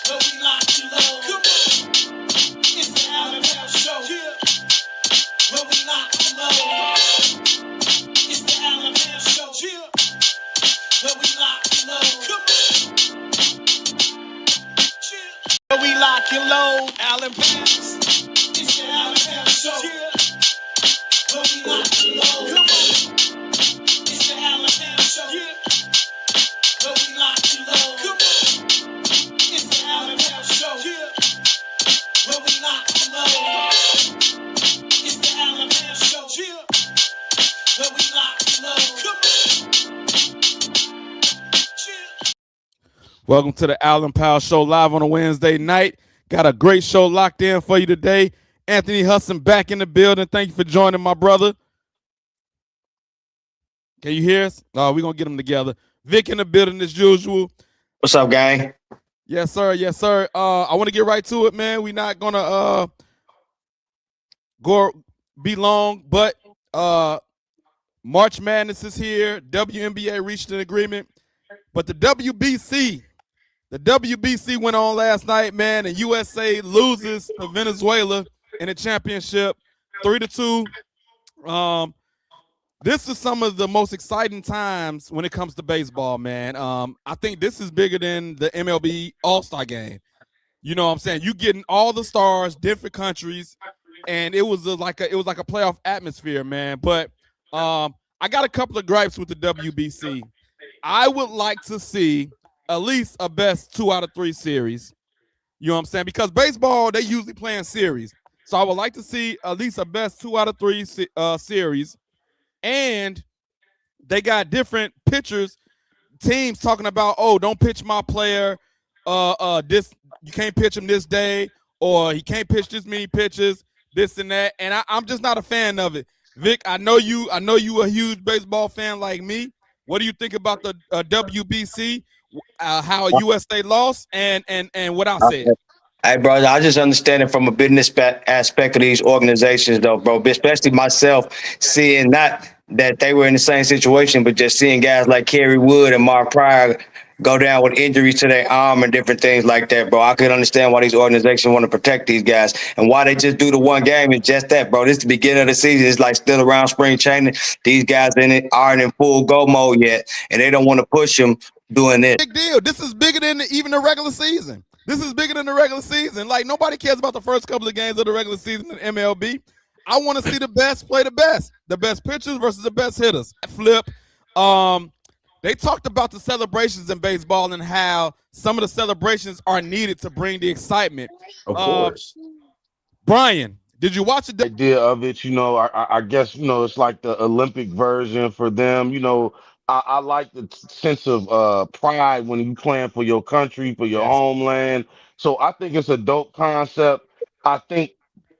Where we lock you low. Come on. It's the Alabama show. Yeah. Where we lock you low. It's the Alabama show. Yeah. Where we lock you low. Come on. Yeah. Where we lock you low. Alabama. It's the Alabama show. Yeah. Where we lock you low. Come on. It's the Alabama show. Yeah. Where we lock you low. Come on. It's the Alabama show. Yeah. Where we lock you low. It's the Alabama show. Yeah. Where we lock you low. Come on. Yeah. Welcome to the Allen Powell Show live on a Wednesday night. Got a great show locked in for you today. Anthony Hudson back in the building. Thank you for joining, my brother. Can you hear us? We're going to get them together. Vic in the building as usual. What's up, gang? Yes, sir. Yes, sir. I want to get right to it, man. We're not going to be long, but March Madness is here. WNBA reached an agreement. But the WBC went on last night, man, and USA loses to Venezuela in the championship 3-2. This is some of the most exciting times when it comes to baseball, man. I think this is bigger than the MLB All-Star game. You know what I'm saying? You getting all the stars, different countries, and it was like a playoff atmosphere, man. But I got a couple of gripes with the WBC. I would like to see at least a best 2 out of 3 series. You know what I'm saying? Because baseball, they usually play in series. So I would like to see at least a best 2 out of 3 series. And they got different pitchers, teams talking about, oh, don't pitch my player. This you can't pitch him this day, or he can't pitch this many pitches, this and that. And I'm just not a fan of it. Vic, I know you a huge baseball fan like me. What do you think about the WBC? How USA lost and what I said? Hey, bro, I just understand it from a business aspect of these organizations, though, bro. Especially myself, seeing not that they were in the same situation, but just seeing guys like Kerry Wood and Mark Pryor go down with injuries to their arm and different things like that, bro. I could understand why these organizations want to protect these guys and why they just do the one game. It's just that, bro. This is the beginning of the season. It's like still around spring training. These guys aren't in full go mode yet, and they don't want to push them doing this. Big deal. This is bigger than even the regular season. This is bigger than the regular season. Like, nobody cares about the first couple of games of the regular season in MLB. I want to see the best play the best pitchers versus the best hitters. Flip. They talked about the celebrations in baseball and how some of the celebrations are needed to bring the excitement. Of course. Brian, did you watch the idea of it? You know, I guess, you know, it's like the Olympic version for them. You know, I like the sense of pride when you playing for your country, for your homeland. So I think it's a dope concept. I think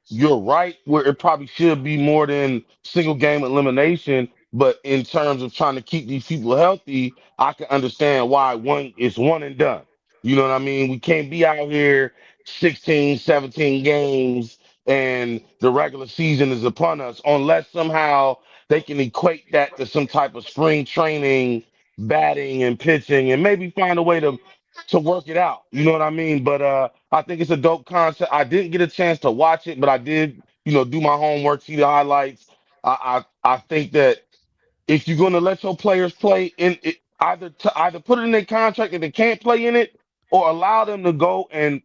you're right where it probably should be more than single game elimination. But in terms of trying to keep these people healthy, I can understand why it's one and done. You know what I mean? We can't be out here 16, 17 games and the regular season is upon us unless somehow they can equate that to some type of spring training, batting and pitching, and maybe find a way to work it out. You know what I mean? But I think it's a dope concept. I didn't get a chance to watch it, but I did, you know, do my homework, see the highlights. I think that if you're going to let your players play in it, either put it in their contract that they can't play in it, or allow them to go and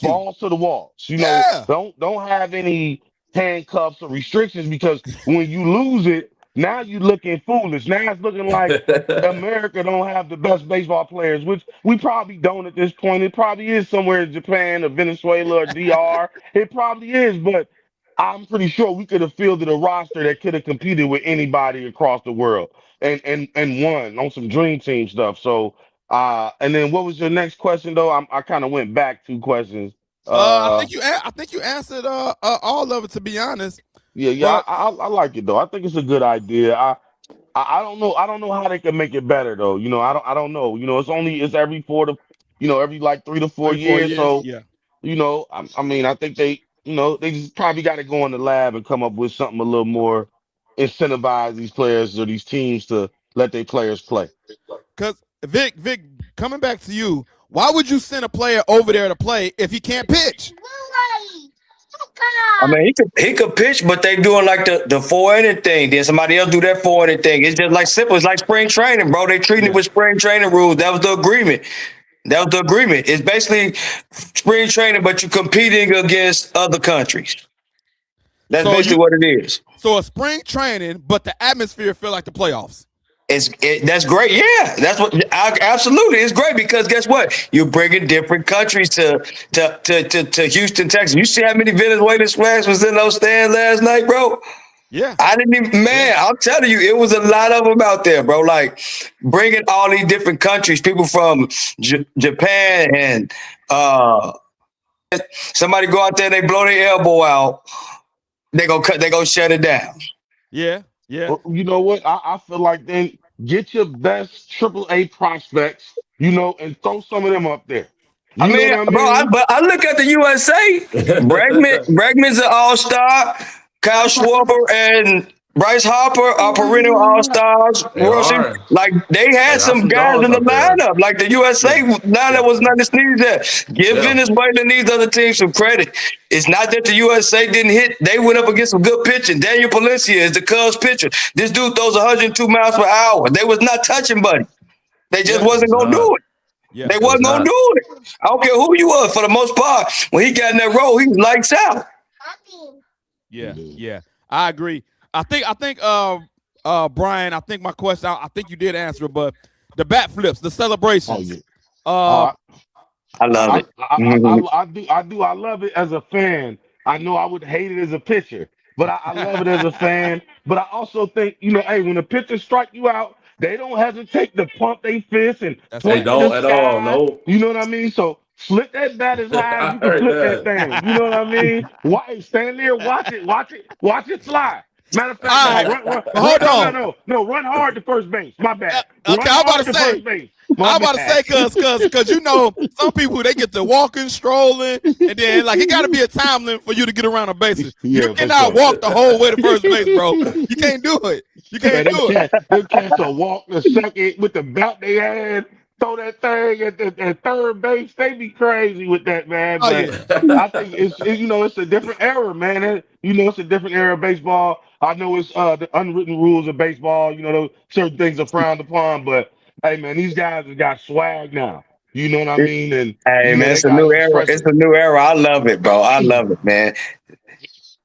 balls to the walls. You know, don't have any handcuffs or restrictions, because when you lose it, now you're looking foolish. Now it's looking like America don't have the best baseball players, which we probably don't at this point. It probably is somewhere in Japan or Venezuela or DR. It probably is, but I'm pretty sure we could have fielded a roster that could have competed with anybody across the world and won on some dream team stuff. So, and then what was your next question though? I kind of went back 2 questions. I think you answered all of it, to be honest. Yeah, I like it though. I think it's a good idea. I don't know how they can make it better though. You know, I don't know. You know, it's every 4 to, you know, every like 3 to 4 years. So yeah. You know, I mean, I think they just probably got to go in the lab and come up with something a little more, incentivize these players or these teams to let their players play. Because Vic, coming back to you, Why would you send a player over there to play if he can't pitch? I mean, he could pitch, but they doing like the 4 inning thing. Then somebody else do that 4 inning thing. It's just like simple. It's like spring training, bro. They treating it with spring training rules. That was the agreement. It's basically spring training, but you're competing against other countries. That's basically what it is. So a spring training, but the atmosphere feel like the playoffs. That's great. Yeah, that's what. Absolutely, it's great because guess what? You're bringing different countries to Houston, Texas. You see how many Venezuelan flags was in those stands last night, bro? Yeah, I didn't even. Man, I'm telling you, it was a lot of them out there, bro. Like bringing all these different countries, people from Japan, and somebody go out there, they blow their elbow out, they go shut it down. Yeah. Yeah. Well, you know what? I feel like then get your best AAA prospects, and throw some of them up there. I mean, but I look at the USA. Bregman's an all-star. Kyle Schwarber and Bryce Harper are perennial all-stars. Like they had some guys in the lineup. Like the USA lineup was nothing to sneeze at. Give Venezuela and these other teams some credit. It's not that the USA didn't hit. They went up against some good pitching. Daniel Palencia is the Cubs pitcher. This dude throws 102 miles per hour. They was not touching Buddy. They just wasn't going to do it. Yeah, they wasn't going to do it. I don't care who you was for the most part. When he got in that role, he was lights out. Yeah. I agree. I think, Brian, I think my question, I think you did answer it, but the bat flips, the celebrations. I love it. I do. I love it as a fan. I know I would hate it as a pitcher, but I love it as a fan. But I also think, hey, when the pitcher strike you out, they don't hesitate to pump their fist and they don't at all. No, you know what I mean. So flip that bat as high as you can flip that thing. You know what I mean? Stand there, watch it fly. Matter of fact, run hard to first base. My bad. Okay, I'm about to say. Because some people they get to walking, strolling, and then like it got to be a time limit for you to get around the bases. You cannot walk the whole way to first base, bro. You can't do it. You can't do it. They catch a walk the second with the belt they had. Throw that thing at third base. They be crazy with that, man. But I think it's a different era, man. It's a different era of baseball. I know it's the unwritten rules of baseball. Certain things are frowned upon, but hey, man, these guys have got swag now. You know what I mean? And hey, man, it's a new era. It's a new era. I love it, bro. I love it, man.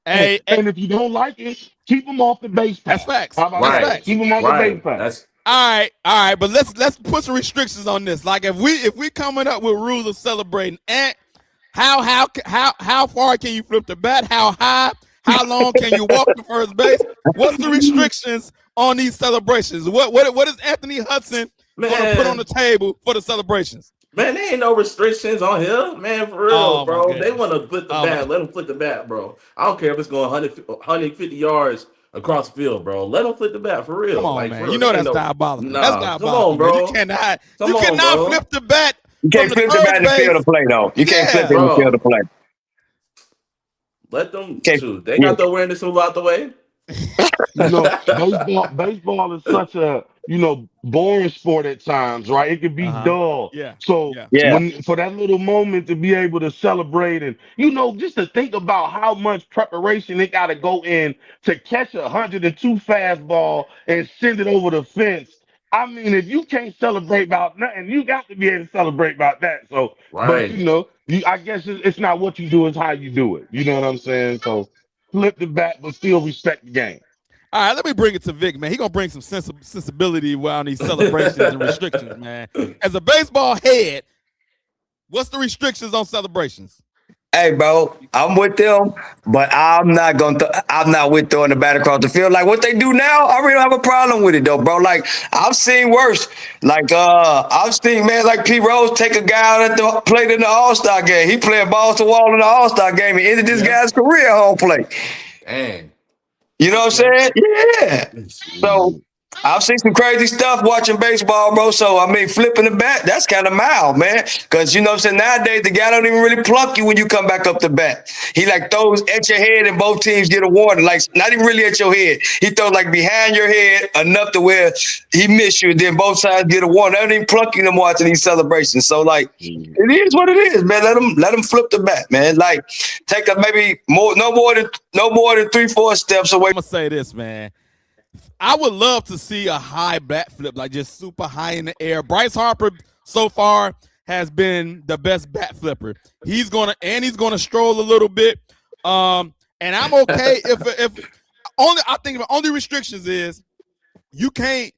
Hey, and if you don't like it, keep them off the base pass. That's facts. How about that? Keep them off the base pass. All right, but let's put some restrictions on this. Like if we coming up with rules of celebrating, and how far can you flip the bat? How high? How long can you walk to first base? What's the restrictions on these celebrations? What is Anthony Hudson going to put on the table for the celebrations? Man, there ain't no restrictions on here, man. For real, bro. They want to flip the bat. Let them flip the bat, bro. I don't care if it's going 150 yards across the field, bro. Let them flip the bat for real. Come on, man. You know that's diabolical. Nah, that's diabolical. Come on, bro. You cannot flip the bat. You can't flip the bat in the field of play, though. You can't flip it in the field of play. Let them shoot. They got the awareness move out the way. Baseball is such a boring sport at times, right? It can be dull. Yeah. So for that little moment to be able to celebrate and just to think about how much preparation they got to go in to catch 102 fastball and send it over the fence. I mean, if you can't celebrate about nothing, you got to be able to celebrate about that. So, but I guess it's not what you do, it's how you do it. You know what I'm saying? So flip the bat, but still respect the game. All right, let me bring it to Vic, man. He gonna bring some sensibility around these celebrations and restrictions, man. As a baseball head, what's the restrictions on celebrations? Hey, bro, I'm with them, but I'm not with throwing the bat across the field. Like what they do now, I really don't have a problem with it though, bro. Like I've seen worse. Like I've seen man like Pete Rose take a guy that played in the All-Star game. He played balls to wall in the All-Star game and ended this guy's career at home plate. Dang. You know what I'm saying? Yeah. So I've seen some crazy stuff watching baseball, bro. So, I mean, flipping the bat, that's kind of mild, man. Because, you know what I'm saying, nowadays, the guy don't even really plunk you when you come back up the bat. He, like, throws at your head and both teams get a warning. Like, not even really at your head. He throws, like, behind your head enough to where he missed you, and then both sides get a warning. They don't even plunk you no more after these celebrations. So, like, it is what it is, man. Let them flip the bat, man. Like, take a maybe no more than 3-4 steps away. I'm going to say this, man. I would love to see a high bat flip, like just super high in the air. Bryce Harper so far has been the best bat flipper. He's gonna stroll a little bit. And I'm okay if I think the only restrictions is you can't.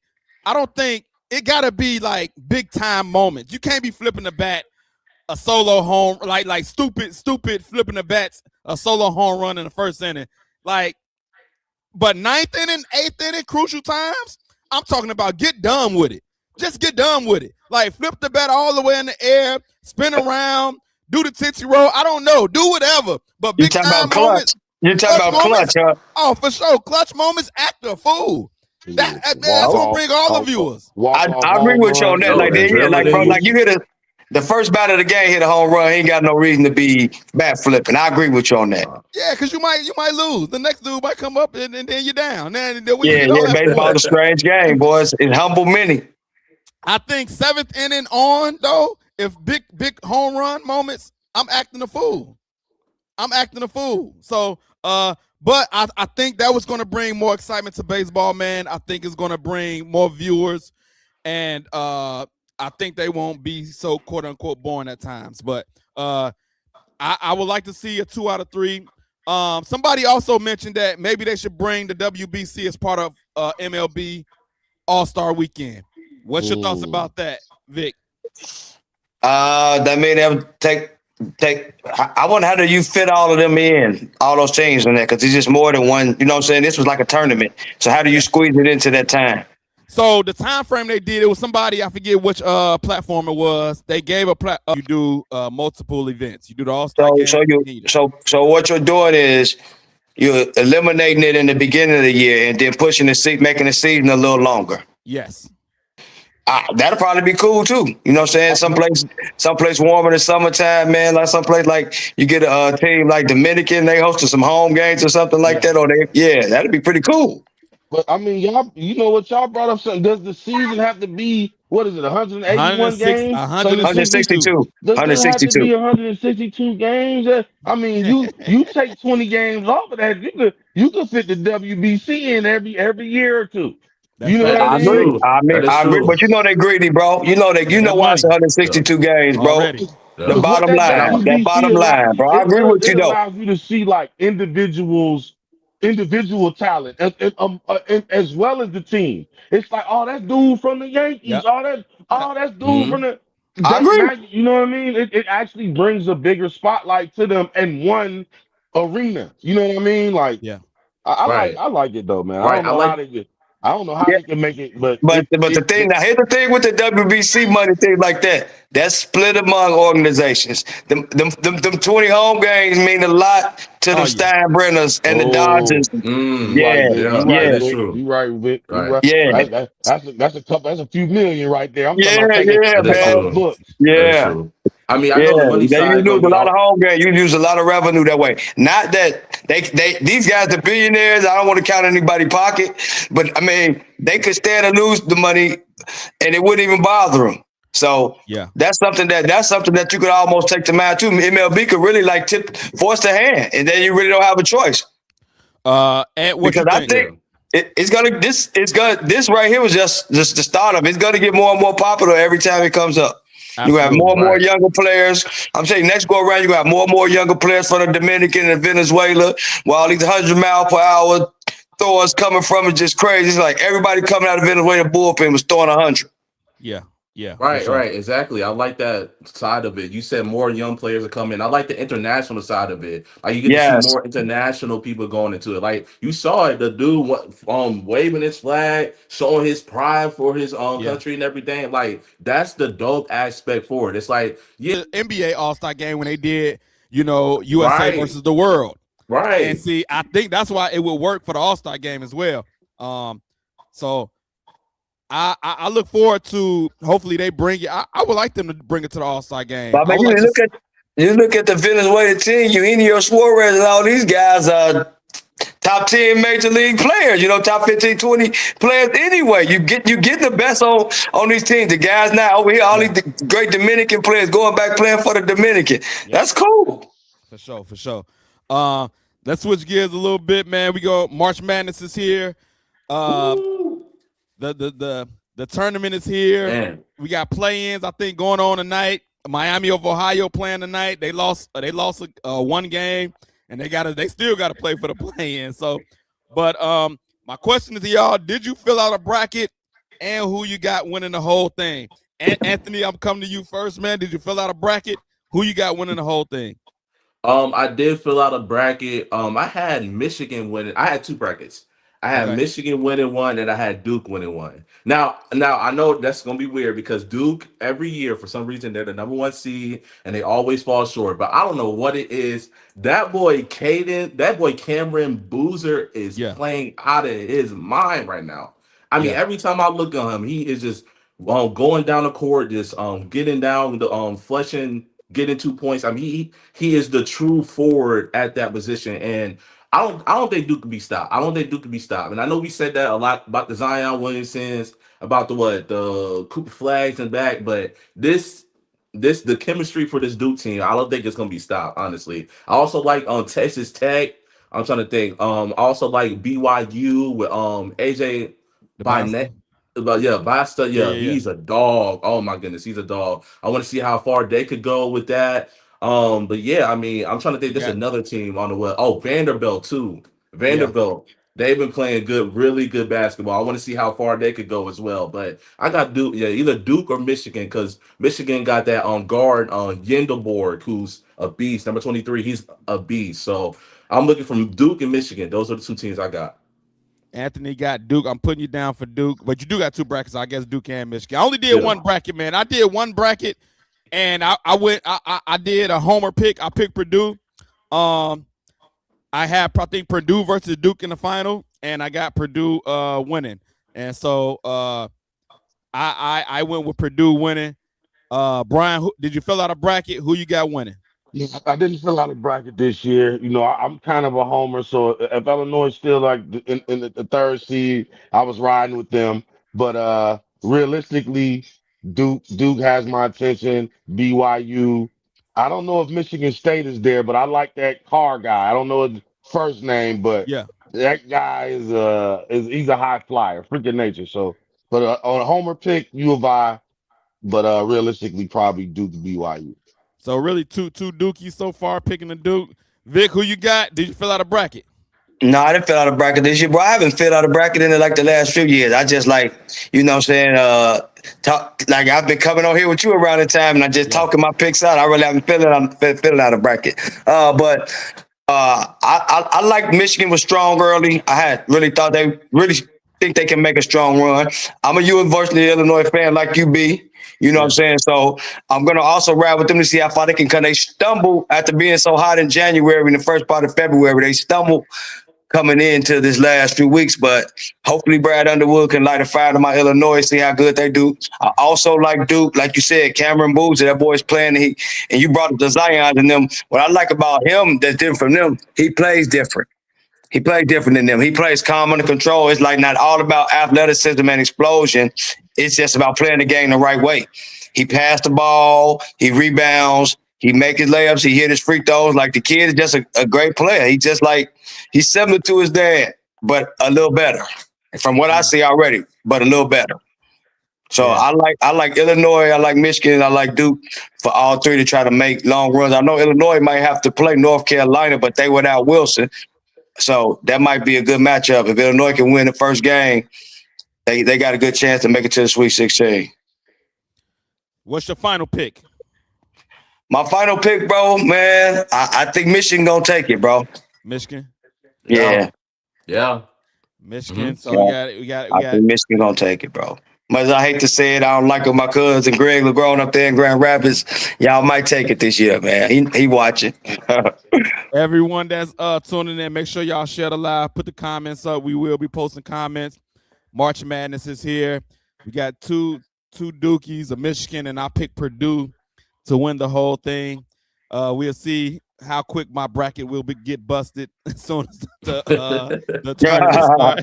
I don't think it gotta be like big time moments. You can't be flipping the bat a solo home like stupid flipping the bats a solo home run in the first inning. But 9th inning, 8th inning, crucial times, I'm talking about get done with it. Just get done with it. Like, flip the bat all the way in the air, spin around, do the Tootsie Roll. I don't know. Do whatever. But big time moments. You're talking about clutch, huh? Oh, for sure. Clutch moments, act a fool. That's going to bring all the viewers. I agree with you on that. Like, bro, like you hit the first bat of the game, hit a home run. He ain't got no reason to be bat flipping. I agree with you on that. Yeah, because you might lose. The next dude might come up and then you're down. Baseball is a strange game, boys. It humble many. I think 7th inning on, though, if big home run moments, I'm acting a fool. So, but I think that was going to bring more excitement to baseball, man. I think it's going to bring more viewers, and I think they won't be so quote unquote boring at times. But I would like to see a 2 out of 3. Somebody also mentioned that maybe they should bring the WBC as part of MLB All-Star Weekend. What's your thoughts about that, Vic? That mean they'll take. I wonder how do you fit all of them in, all those teams in there? Because it's just more than one. You know what I'm saying? This was like a tournament. So how do you squeeze it into that time? So the time frame they did, it was somebody, I forget which platform it was. They gave a you do multiple events. You do the All-Star game. So what you're doing is you're eliminating it in the beginning of the year and then pushing making the season a little longer. Yes. That'll probably be cool too. You know what I'm saying? Someplace warmer in the summertime, man. Like someplace like you get a team like Dominican, they hosted some home games or something like that. Or that'd be pretty cool. But I mean, y'all, you know what y'all brought up? Something. Does the season have to be 181 games? 162. Does it have to be 162 games? I mean, you take 20 games off of that, you could fit the WBC in every year or two. You know what I mean? I agree, but you know they greedy, bro. You know why it's 162 games, bro. Already. The bottom line, bro. I agree with you though. It allows you to see like individual talent, and as well as the team. It's like, oh, that's dude from the Yankees. Yep. That's dude from the. I agree. You know what I mean? It actually brings a bigger spotlight to them in one arena. You know what I mean? Like, I like it though, man. I don't know how they can make it, but here's the thing with the WBC money thing like that. That's split among organizations. Them 20 home games mean a lot to the Steinbrenners and the Dodgers. That's true. You're right, Vic. Right. Yeah, that's a few million right there. I'm talking books. Yeah. I mean, I know the money side. You lose a lot of home games. You lose a lot of revenue that way. Not that these guys are billionaires. I don't want to count anybody's pocket, but I mean, they could stand to lose the money, and it wouldn't even bother them. So that's something that you could almost take to mind too. MLB could really like force the hand, and then you really don't have a choice. Because I think this right here was just the start of it. It's gonna get more and more popular every time it comes up. Absolutely. You have more and more younger players. I'm saying next go around, you got more and more younger players from the Dominican and Venezuela. While these 100-mile-per-hour throwers coming from it just crazy. It's like everybody coming out of Venezuela bullpen was throwing 100. Yeah. Right. Exactly. I like that side of it. You said more young players are coming. I like the international side of it. Like you get to see more international people going into it. Like you saw it, the dude waving his flag, showing his pride for his country and everything. Like that's the dope aspect for it. It's like the NBA All-Star game when they did, USA versus the world. Right. And see, I think that's why it would work for the All-Star game as well. So I look forward to hopefully they bring it. I would like them to bring it to the All-Star game. But I I would mean, like to. you look at the Venezuela team. You Suarez and all these guys are top 10 major league players. Top 15, 20 players. Anyway, you get the best on these teams. The guys now over here, all these great Dominican players going back playing for the Dominican. That's cool. For sure. Let's switch gears a little bit, man. We go. March Madness is here. The tournament is here. Man. We got play-ins, I think, going on tonight. Miami of Ohio playing tonight. They lost one game, and they still gotta play for the play-in. So, but my question is to y'all: did you fill out a bracket, and who you got winning the whole thing? And Anthony, I'm coming to you first, man. Did you fill out a bracket? Who you got winning the whole thing? I did fill out a bracket. I had Michigan winning. I had two brackets. I had Michigan winning one, and I had Duke winning one. Now I know that's gonna be weird because Duke every year for some reason they're the number one seed and they always fall short. But I don't know what it is. That boy Cameron Boozer is playing out of his mind right now. I mean, every time I look at him, he is just going down the court, just getting down the fleshing. Getting 2 points. I mean, he is the true forward at that position, and I don't think Duke can be stopped. And I know we said that a lot about the Zion Williamsons, about the Cooper Flags and back, but the chemistry for this Duke team, I don't think it's gonna be stopped. Honestly, I also like Texas Tech. I'm trying to think. I also like BYU with AJ Bynett. But Basta, he's a dog. Oh my goodness, he's a dog. I want to see how far they could go with that. But yeah, I mean, I'm trying to think. There's another team on the way. Oh, Vanderbilt too. Vanderbilt. They've been playing really good basketball. I want to see how far they could go as well. But I got Duke, either Duke or Michigan, because Michigan got that guard on Yendelborg, who's a beast. Number 23, he's a beast. So I'm looking from Duke and Michigan. Those are the two teams I got. Anthony got Duke. I'm putting you down for Duke, but you do got two brackets. I guess Duke and Michigan. I only did one bracket, man. I did one bracket, and I did a homer pick. I picked Purdue. I think Purdue versus Duke in the final, and I got Purdue winning. And so I went with Purdue winning. Brian, did you fill out a bracket? Who you got winning? Yeah, I didn't fill out a bracket this year. I'm kind of a homer, so if Illinois is still like in the third seed, I was riding with them. But realistically, Duke has my attention. BYU. I don't know if Michigan State is there, but I like that Carr guy. I don't know his first name, but that guy is he's a high flyer, freaking nature. So, but on a homer pick, U of I, but realistically, probably Duke BYU. So really two Dukies so far picking the Duke. Vic, who you got? Did you fill out a bracket? No, I didn't fill out a bracket this year, bro. I haven't filled out a bracket in like the last few years. I just like, what I'm saying, like I've been coming on here with you around the time and I just talking my picks out. I really haven't filled out a bracket. But I like Michigan was strong early. I had really thought they really think they can make a strong run. I'm a University of Illinois fan like you be. You know what I'm saying? So I'm going to also ride with them to see how far they can come. They stumble after being so hot in January, in the first part of February. They stumble coming into this last few weeks, but hopefully Brad Underwood can light a fire to my Illinois, see how good they do. I also like Duke, like you said, Cameron Boozer, that boy's playing. And you brought up the Zion and them. What I like about him that's different from them, he plays different. He plays different than them. He plays calm under control. It's like not all about athleticism and explosion. It's just about playing the game the right way. He passed the ball. He rebounds. He makes his layups. He hit his free throws. Like the kid is just a great player. He's similar to his dad, but a little better. From what I see already, but a little better. So I like Illinois. I like Michigan. I like Duke for all three to try to make long runs. I know Illinois might have to play North Carolina, but they without Wilson. So that might be a good matchup. If Illinois can win the first game, they got a good chance to make it to the Sweet 16. What's your final pick? My final pick, bro, man, I think Michigan gonna take it, bro. Michigan? Yeah. Michigan. Mm-hmm. So we got. I think Michigan gonna take it, bro. Much as I hate to say it, I don't like it. My cousin Greg LeGrone up there in Grand Rapids. Y'all might take it this year, man. He watching. Everyone that's tuning in, make sure y'all share the live. Put the comments up. We will be posting comments. March Madness is here. We got two Dukies, a Michigan, and I picked Purdue to win the whole thing. We'll see how quick my bracket will get busted as soon as the tournament start.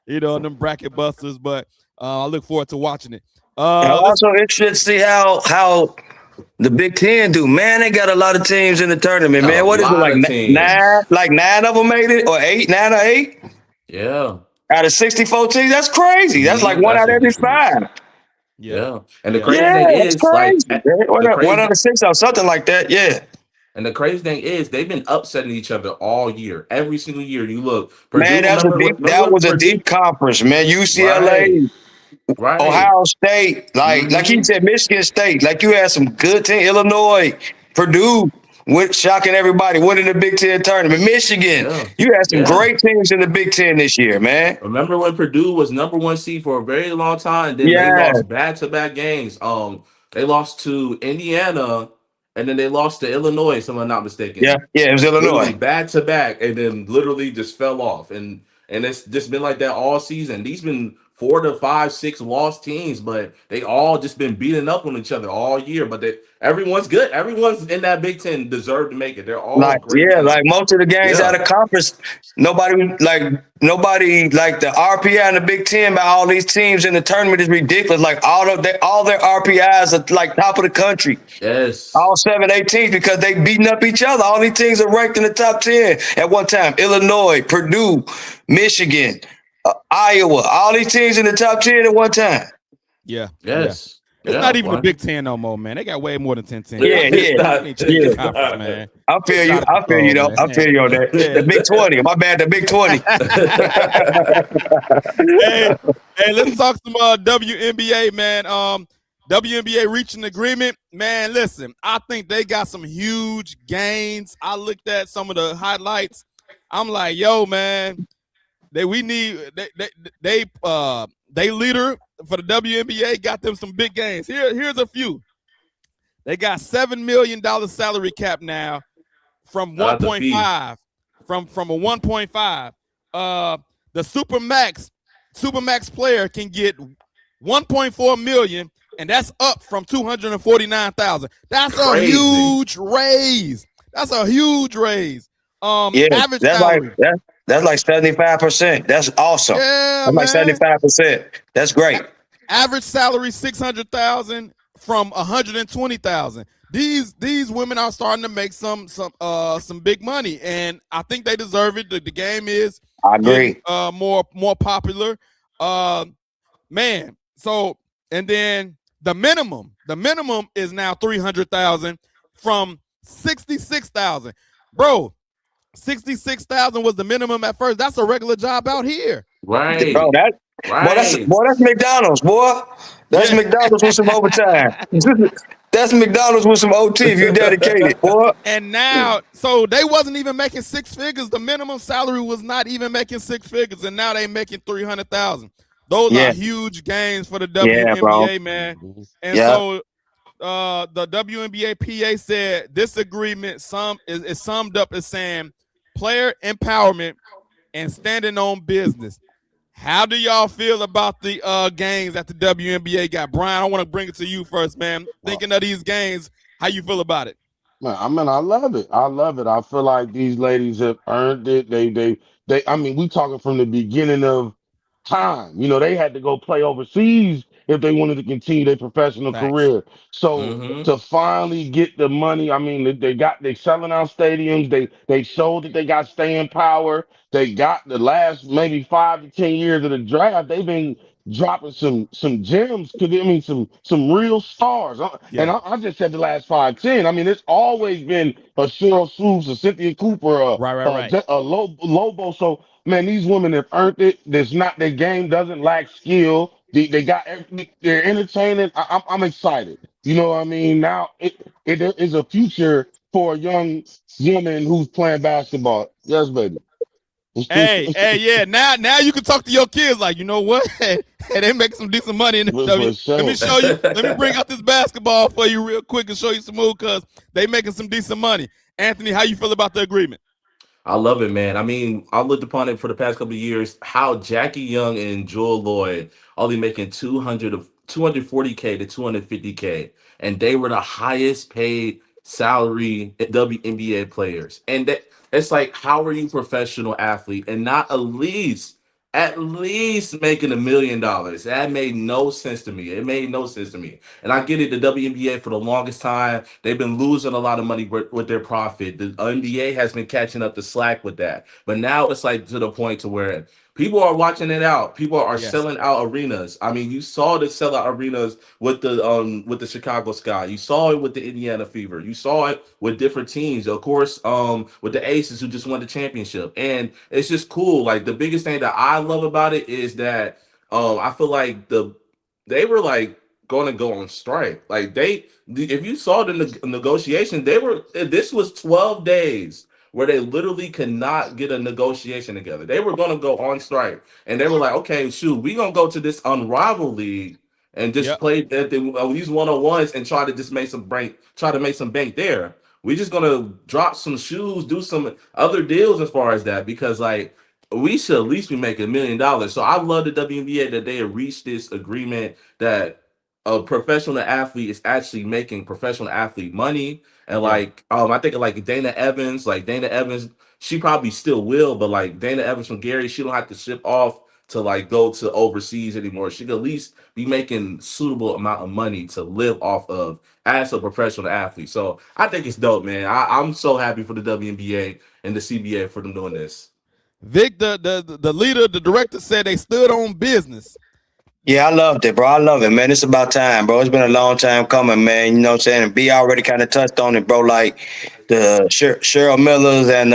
Them bracket busters. But I look forward to watching it. I'm also interested to see how the Big Ten do. Man, they got a lot of teams in the tournament, man. What is it, like nine? Like 9 of them made it, or 9 or 8? Yeah. Out of 64 teams, that's crazy. That's like one out of every 5. Yeah. And the crazy thing is, crazy. One out of 6 or something like that. Yeah. And the crazy thing is, they've been upsetting each other all year. Every single year, you look. Purdue, man, that was a deep conference, man. UCLA, right. Ohio State, like he said, Michigan State. Like you had some good teams. Illinois, Purdue. Shocking everybody, winning the Big Ten tournament. Michigan, you had some great teams in the Big Ten this year, man. Remember when Purdue was #1 seed for a very long time? Then they lost back-to-back games. They lost to Indiana, and then they lost to Illinois, if I'm not mistaken. Yeah, it was Illinois. Back-to-back, and then literally just fell off. And it's just been like that all season. These been 4 to 5, 6 lost teams, but they all just been beating up on each other all year. But everyone's good. Everyone's in that Big Ten deserve to make it. They're all great. Yeah, like most of the games out of conference, nobody like the RPI in the Big Ten by all these teams in the tournament is ridiculous. Like all their RPIs are like top of the country. Yes. All 7, 8 teams because they beating up each other. All these teams are ranked in the top 10 at one time. Illinois, Purdue, Michigan, Iowa, all these teams in the top 10 at one time. Yeah. Yes. Yeah. It's not even a Big Ten no more, man. They got way more than 10 teams. Man. I feel you. I feel you, though. I feel you on that. The Big 20. My bad, the Big 20. hey, let's talk some WNBA, man. WNBA reaching an agreement. Man, listen, I think they got some huge gains. I looked at some of the highlights. I'm like, yo, man. They leader for the WNBA got them some big gains. Here's a few. They got $7 million salary cap now from 1.5 from a 1.5. The Supermax player can get 1.4 million, and that's up from 249,000. That's a huge raise. Average salary. That's like 75%. That's awesome. Yeah, that's like 75%. That's great. Average salary 600,000 from 120,000. These women are starting to make some big money, and I think they deserve it. The game is, I agree, more popular. Man. So, and then the minimum is now 300,000 from 66,000. Bro. 66,000 was the minimum at first. That's a regular job out here. Right. Bro, that's McDonald's, boy. That's McDonald's with some overtime. That's McDonald's with some OT if you're dedicated, boy. And now, so they wasn't even making 6 figures. The minimum salary was not even making 6 figures, and now they making 300,000. Those are huge gains for the WNBA, man. And so the WNBA PA said this agreement is summed up as saying player empowerment and standing on business. How do y'all feel about the gains that the WNBA got? Brian, I want to bring it to you first, man. Thinking of these gains, how you feel about it? Man, I mean, I love it. I feel like these ladies have earned it. They I mean, we talking from the beginning of time. You know, they had to go play overseas if they wanted to continue their professional career. So to finally get the money, I mean, they selling out stadiums. They showed that they got staying power. They got the last maybe 5 to 10 years of the draft. They've been dropping some gems. Some real stars. And I just said the last 5, 10. I mean, it's always been a Cheryl Swoops, a Cynthia Cooper, a Lobo. So man, these women have earned it. Their game doesn't lack skill. They're entertaining. I'm excited. You know what I mean? Now there is a future for a young woman who's playing basketball. Yes, baby. Yeah. Now you can talk to your kids like, you know what? They make some decent money in the Let me show you. Let me bring out this basketball for you real quick and show you some moves because they making some decent money. Anthony, how you feel about the agreement? I love it, man. I mean, I looked upon it for the past couple of years, how Jackie Young and Joel Lloyd only making 240K to 250K, and they were the highest paid salary WNBA players. And it's like, how are you professional athlete and not at least making $1 million? That made no sense to me. It made no sense to me. And I get it. The WNBA for the longest time, they've been losing a lot of money with their profit. The NBA has been catching up the slack with that. But now it's like to the point to where people are watching it out. People are Yes. selling out arenas. I mean, you saw the sellout arenas with the Chicago Sky. You saw it with the Indiana Fever. You saw it with different teams. Of course, with the Aces who just won the championship. And it's just cool. Like the biggest thing that I love about it is that I feel like they were like going to go on strike. Like if you saw the negotiation, this was 12 days where they literally could not get a negotiation together. They were going to go on strike, and they were like, okay, shoot, we're going to go to this unrivaled league and just play these one-on-ones and try to just make some bank there. We're just going to drop some shoes, do some other deals as far as that, because like we should at least be making $1 million. So I love the WNBA that they have reached this agreement that a professional athlete is actually making professional athlete money. And like I think of like Dana Evans, she probably still will, but like Dana Evans from Gary, she don't have to ship off to like go to overseas anymore. She could at least be making suitable amount of money to live off of as a professional athlete. So I think it's dope, man. I'm so happy for the WNBA and the CBA for them doing this. Vic, the leader, the director said they stood on business. Yeah, I loved it, bro. I love it, man. It's about time, bro. It's been a long time coming, man. You know what I'm saying? And B already kind of touched on it, bro. Like the Cheryl Millers and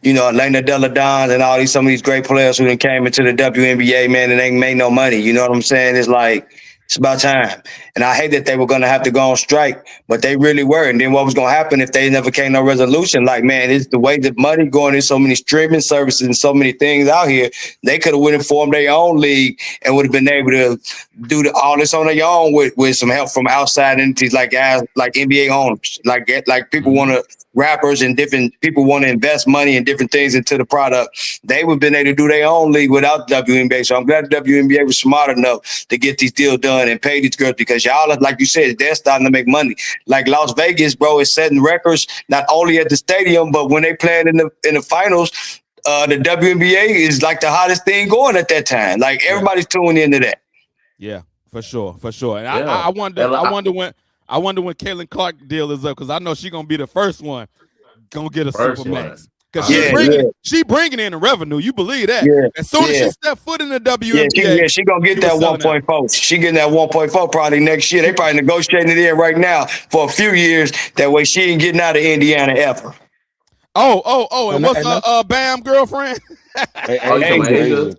Elena Della Dons and some of these great players who then came into the WNBA, man, and ain't made no money. You know what I'm saying? It's like it's about time. And I hate that they were gonna have to go on strike, but they really were. And then what was gonna happen if they never came no resolution? Like, man, it's the way that money going in so many streaming services and so many things out here. They could have went and formed their own league and would have been able to do all this on their own with some help from outside entities like NBA owners, like people want to rappers and different people want to invest money and different things into the product. They would have been able to do their own league without the WNBA. So I'm glad the WNBA was smart enough to get these deals done and pay these girls, because y'all, like you said, they're starting to make money. Like Las Vegas, bro, is setting records not only at the stadium, but when they playing in the finals. The WNBA is like the hottest thing going at that time. Like everybody's tuning into that. Yeah, for sure. And I wonder when Caitlin Clark deal is up, because I know she's gonna be the first one gonna get a Supermax. Because she bringing in the revenue. You believe that? Yeah. As soon as she step foot in the WNBA, she gonna get that 1.4. She getting that 1.4 probably next year. They probably negotiating it in right now for a few years. That way she ain't getting out of Indiana ever. And what's Bam girlfriend? Asia.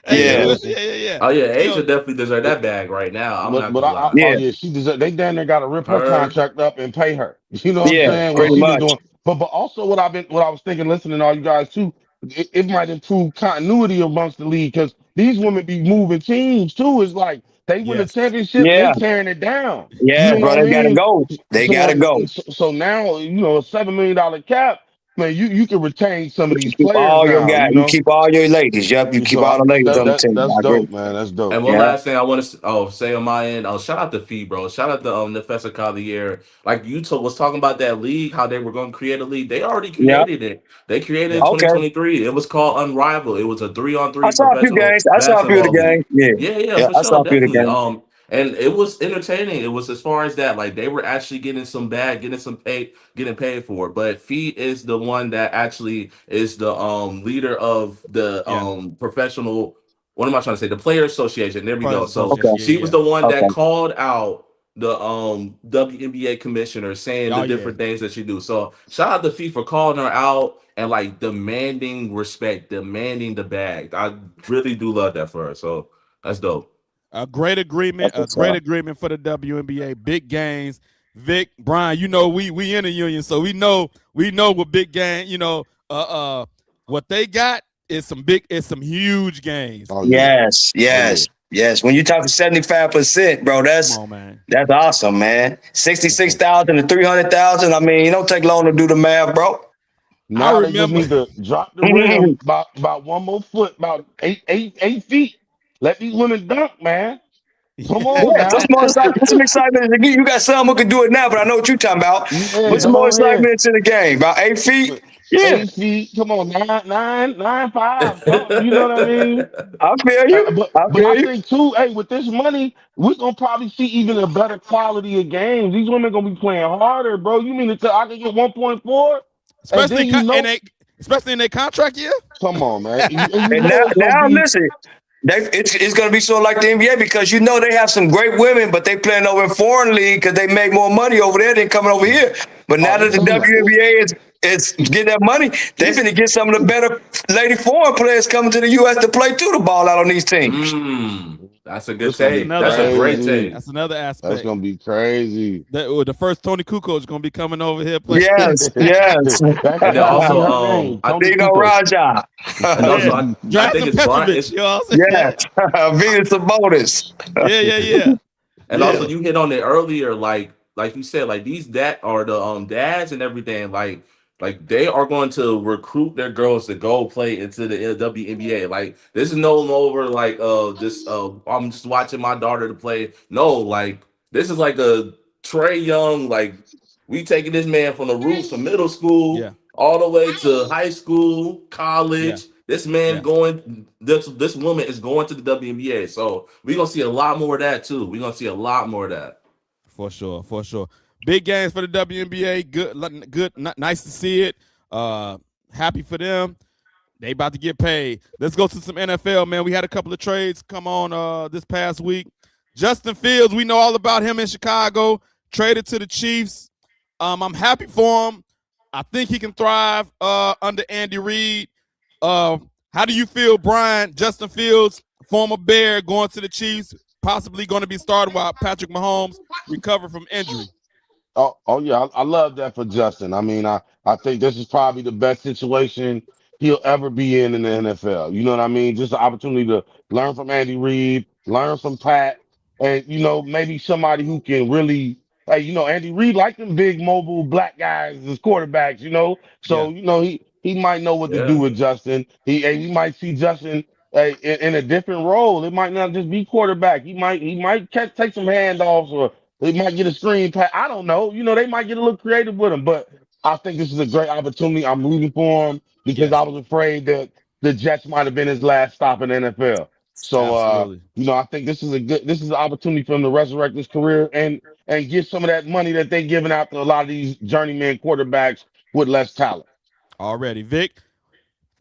Yeah. Oh yeah, Asia definitely deserves that bag right now. She deserves. They down there got to rip her contract up and pay her. You know what I'm saying? Pretty much. But also what I was thinking, listening to all you guys too, it might improve continuity amongst the league, because these women be moving teams too. It's like they win the championship, they tearing it down. Yeah, bro, they gotta go. They gotta go. So now, a $7 million cap. Man, you can retain some of these keep players. All your guys, you keep all your ladies. Yep, you keep all the ladies on the team. That's dope, man. That's dope. And one last thing I want to say on my end, shout out to Fee, bro. Shout out to Nefessa Collier. Like you was talking about that league, how they were going to create a league. They already created it. They created it in 2023. It was called Unrivaled. It was a 3-on-3. I saw a few games. I saw a few of the games. Yeah, for sure, definitely. And it was entertaining. It was as far as that, like they were actually getting some bag, getting paid for it. But Fee is the one that actually is the leader of the professional. What am I trying to say? The Player Association. There we go. So she was the one that called out the WNBA commissioner, saying the different things that she do. So shout out to Fee for calling her out and like demanding respect, demanding the bag. I really do love that for her. So that's dope. A great agreement for the WNBA. Big gains. Vic, Brian, we in a union, so we know what big game. What they got is some huge gains. Yes. When you talk 75%, bro, that's awesome, man. 66,000 to 300,000. I mean, it don't take long to do the math, bro. Now they just remember. need to drop the rim about 1 more foot, about 8 feet. Let these women dunk, man. Come on Yeah, now. put some excitement. You got some who can do it now, but I know what you're talking about. Yeah, Put some more go ahead. excitement into the game. About 8 feet. But Yeah, 8 feet. Come on, 9, 5, something. You know what I mean? I feel you. But I but feel I you. think too, hey, with this money, we're gonna probably see even a better quality of games. These women gonna be playing harder, bro. You mean to tell I can get 1.4, and especially then you know, especially in their contract year. come on, man, and you And know it's gonna now be. listen. It's going to be sort of like the NBA because they have some great women, but they playing over in foreign league because they make more money over there than coming over here. But Oh, now they that the do. WNBA is getting that money, they finna get some of the better lady foreign players coming to the U.S. to play too the ball out on these teams. That's a good It's gonna That's be take. another That's a great crazy. take. That's another That's aspect. gonna be crazy. The first Tony Kukoc is gonna be coming over here playing. Yes, yes. That And should then probably be also, her name, I Tony Dino Kukoc. Raja. and also Yeah, I draft think some it's Brian. Petrovic. It's You know what I'm saying? Yes. Venus Sabonis. Yeah. And Yeah. also, you hit on it earlier, like you said, like these dad are the dads and everything, like they are going to recruit their girls to go play into the WNBA. Like this is no longer like this I'm just watching my daughter to play. No, like this is like a Trey Young. Like we taking this man from the roots from middle school Yeah. all the way to high school, Yeah. college. This man Yeah. this woman is going to the WNBA. So we're gonna see a lot more of that too. We're gonna see a lot more of that. For sure. Big games for the WNBA. Good, nice to see it. Happy for them. They about to get paid. Let's go to some NFL, man. We had a couple of trades come on this past week. Justin Fields, we know all about him in Chicago. Traded to the Chiefs. I'm happy for him. I think he can thrive under Andy Reid. How do you feel, Brian? Justin Fields, former Bear, going to the Chiefs, possibly going to be starting while Patrick Mahomes recover from injury. Oh yeah, I love that for Justin. I mean, I think this is probably the best situation he'll ever be in the NFL. You know what I mean? Just an opportunity to learn from Andy Reid, learn from Pat, and maybe somebody who can really. Hey, Andy Reid like them big mobile black guys as quarterbacks. Yeah. So he might know what to do Yeah. with Justin. You might see Justin in a different role. It might not just be quarterback. He might take some handoffs or they might get a screen pass. I don't know. They might get a little creative with him, but I think this is a great opportunity. I'm rooting for him because I Yes. was afraid that the Jets might have been his last stop in the NFL. So, Absolutely. I think this is an opportunity for him to resurrect his career and get some of that money that they're giving out to a lot of these journeyman quarterbacks with less talent. Already. Vic,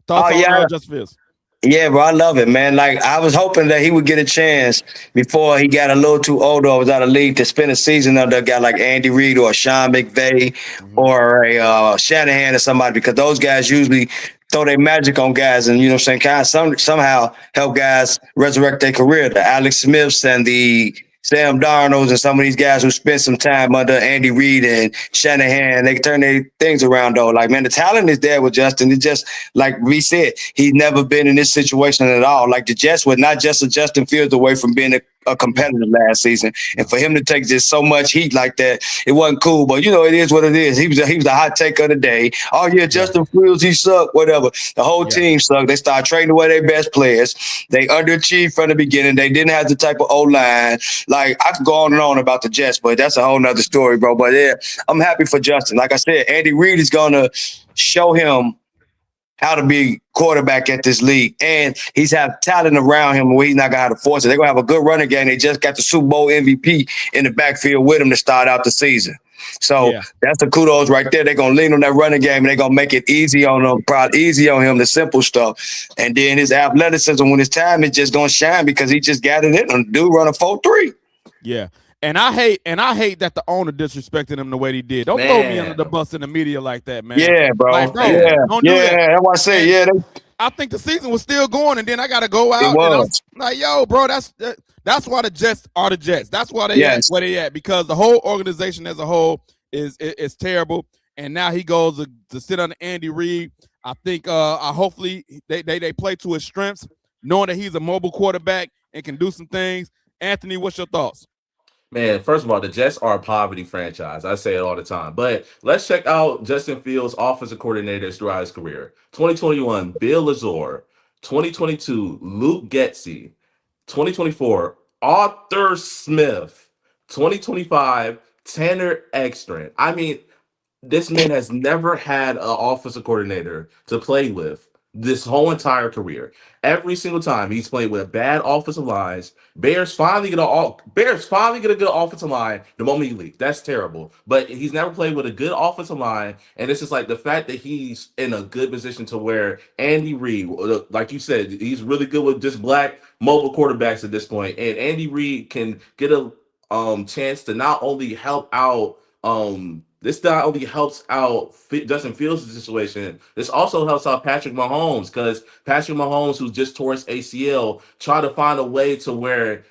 Oh thoughts on yeah, Justin Fields? yeah, bro, I love it, man. Like I was hoping that he would get a chance before he got a little too old or was out of league to spend a season under a guy like Andy Reid or Sean McVay Mm-hmm. or a Shanahan or somebody because those guys usually throw their magic on guys and what I'm saying, kind of somehow help guys resurrect their career. The Alex Smiths and the Sam Darnolds and some of these guys who spent some time under Andy Reid and Shanahan, they turn their things around though. Like, man, the talent is there with Justin. It's just like we said, he's never been in this situation at all. Like the Jets were not just a Justin Fields away from being a competitor last season. And for him to take just so much heat like that, it wasn't cool. But it is what it is. He was a hot take of the day. Oh yeah, Justin Fields, he sucked, whatever. The whole team sucked. They started trading away their best players. They underachieved from the beginning. They didn't have the type of O-line. Like I could go on and on about the Jets, but that's a whole nother story, bro. But yeah, I'm happy for Justin. Like I said, Andy Reid is gonna show him how to be quarterback at this league. And he's have talent around him where he's not going to have to force it. They're going to have a good running game. They just got the Super Bowl MVP in the backfield with him to start out the season. So that's the kudos right there. They're going to lean on that running game and they're going to make it easy on him, probably easy on him, the simple stuff. And then his athleticism when it's time is just going to shine because he just got it in him. Dude run a 4.3. Yeah. And I hate that the owner disrespected him the way he did. Don't throw me under the bus in the media like that, man. Yeah, bro. Like, bro, don't do that. That's what I say. I think the season was still going, and then I got to go out. It was. And I'm like, yo, bro, that's why the Jets are the Jets. That's why they at where they at, because the whole organization as a whole is terrible. And now he goes to sit under Andy Reid. I think hopefully they play to his strengths, knowing that he's a mobile quarterback and can do some things. Anthony, what's your thoughts? Man, first of all, the Jets are a poverty franchise. I say it all the time. But let's check out Justin Fields' offensive coordinators throughout his career. 2021, Bill Lazor. 2022, Luke Getsy. 2024, Arthur Smith. 2025, Tanner Ekstrom. I mean, this man has never had an offensive coordinator to play with this whole entire career. Every single time he's played with bad offensive lines. Bears finally get a good offensive line the moment he leaves. That's terrible. But he's never played with a good offensive line. And it's just like the fact that he's in a good position to where Andy Reid, like you said, he's really good with just black mobile quarterbacks at this point. And Andy Reid can get a chance to not only help out this not only helps out Justin Fields' situation, this also helps out Patrick Mahomes because Patrick Mahomes, who just tore his ACL, tried to find a way to where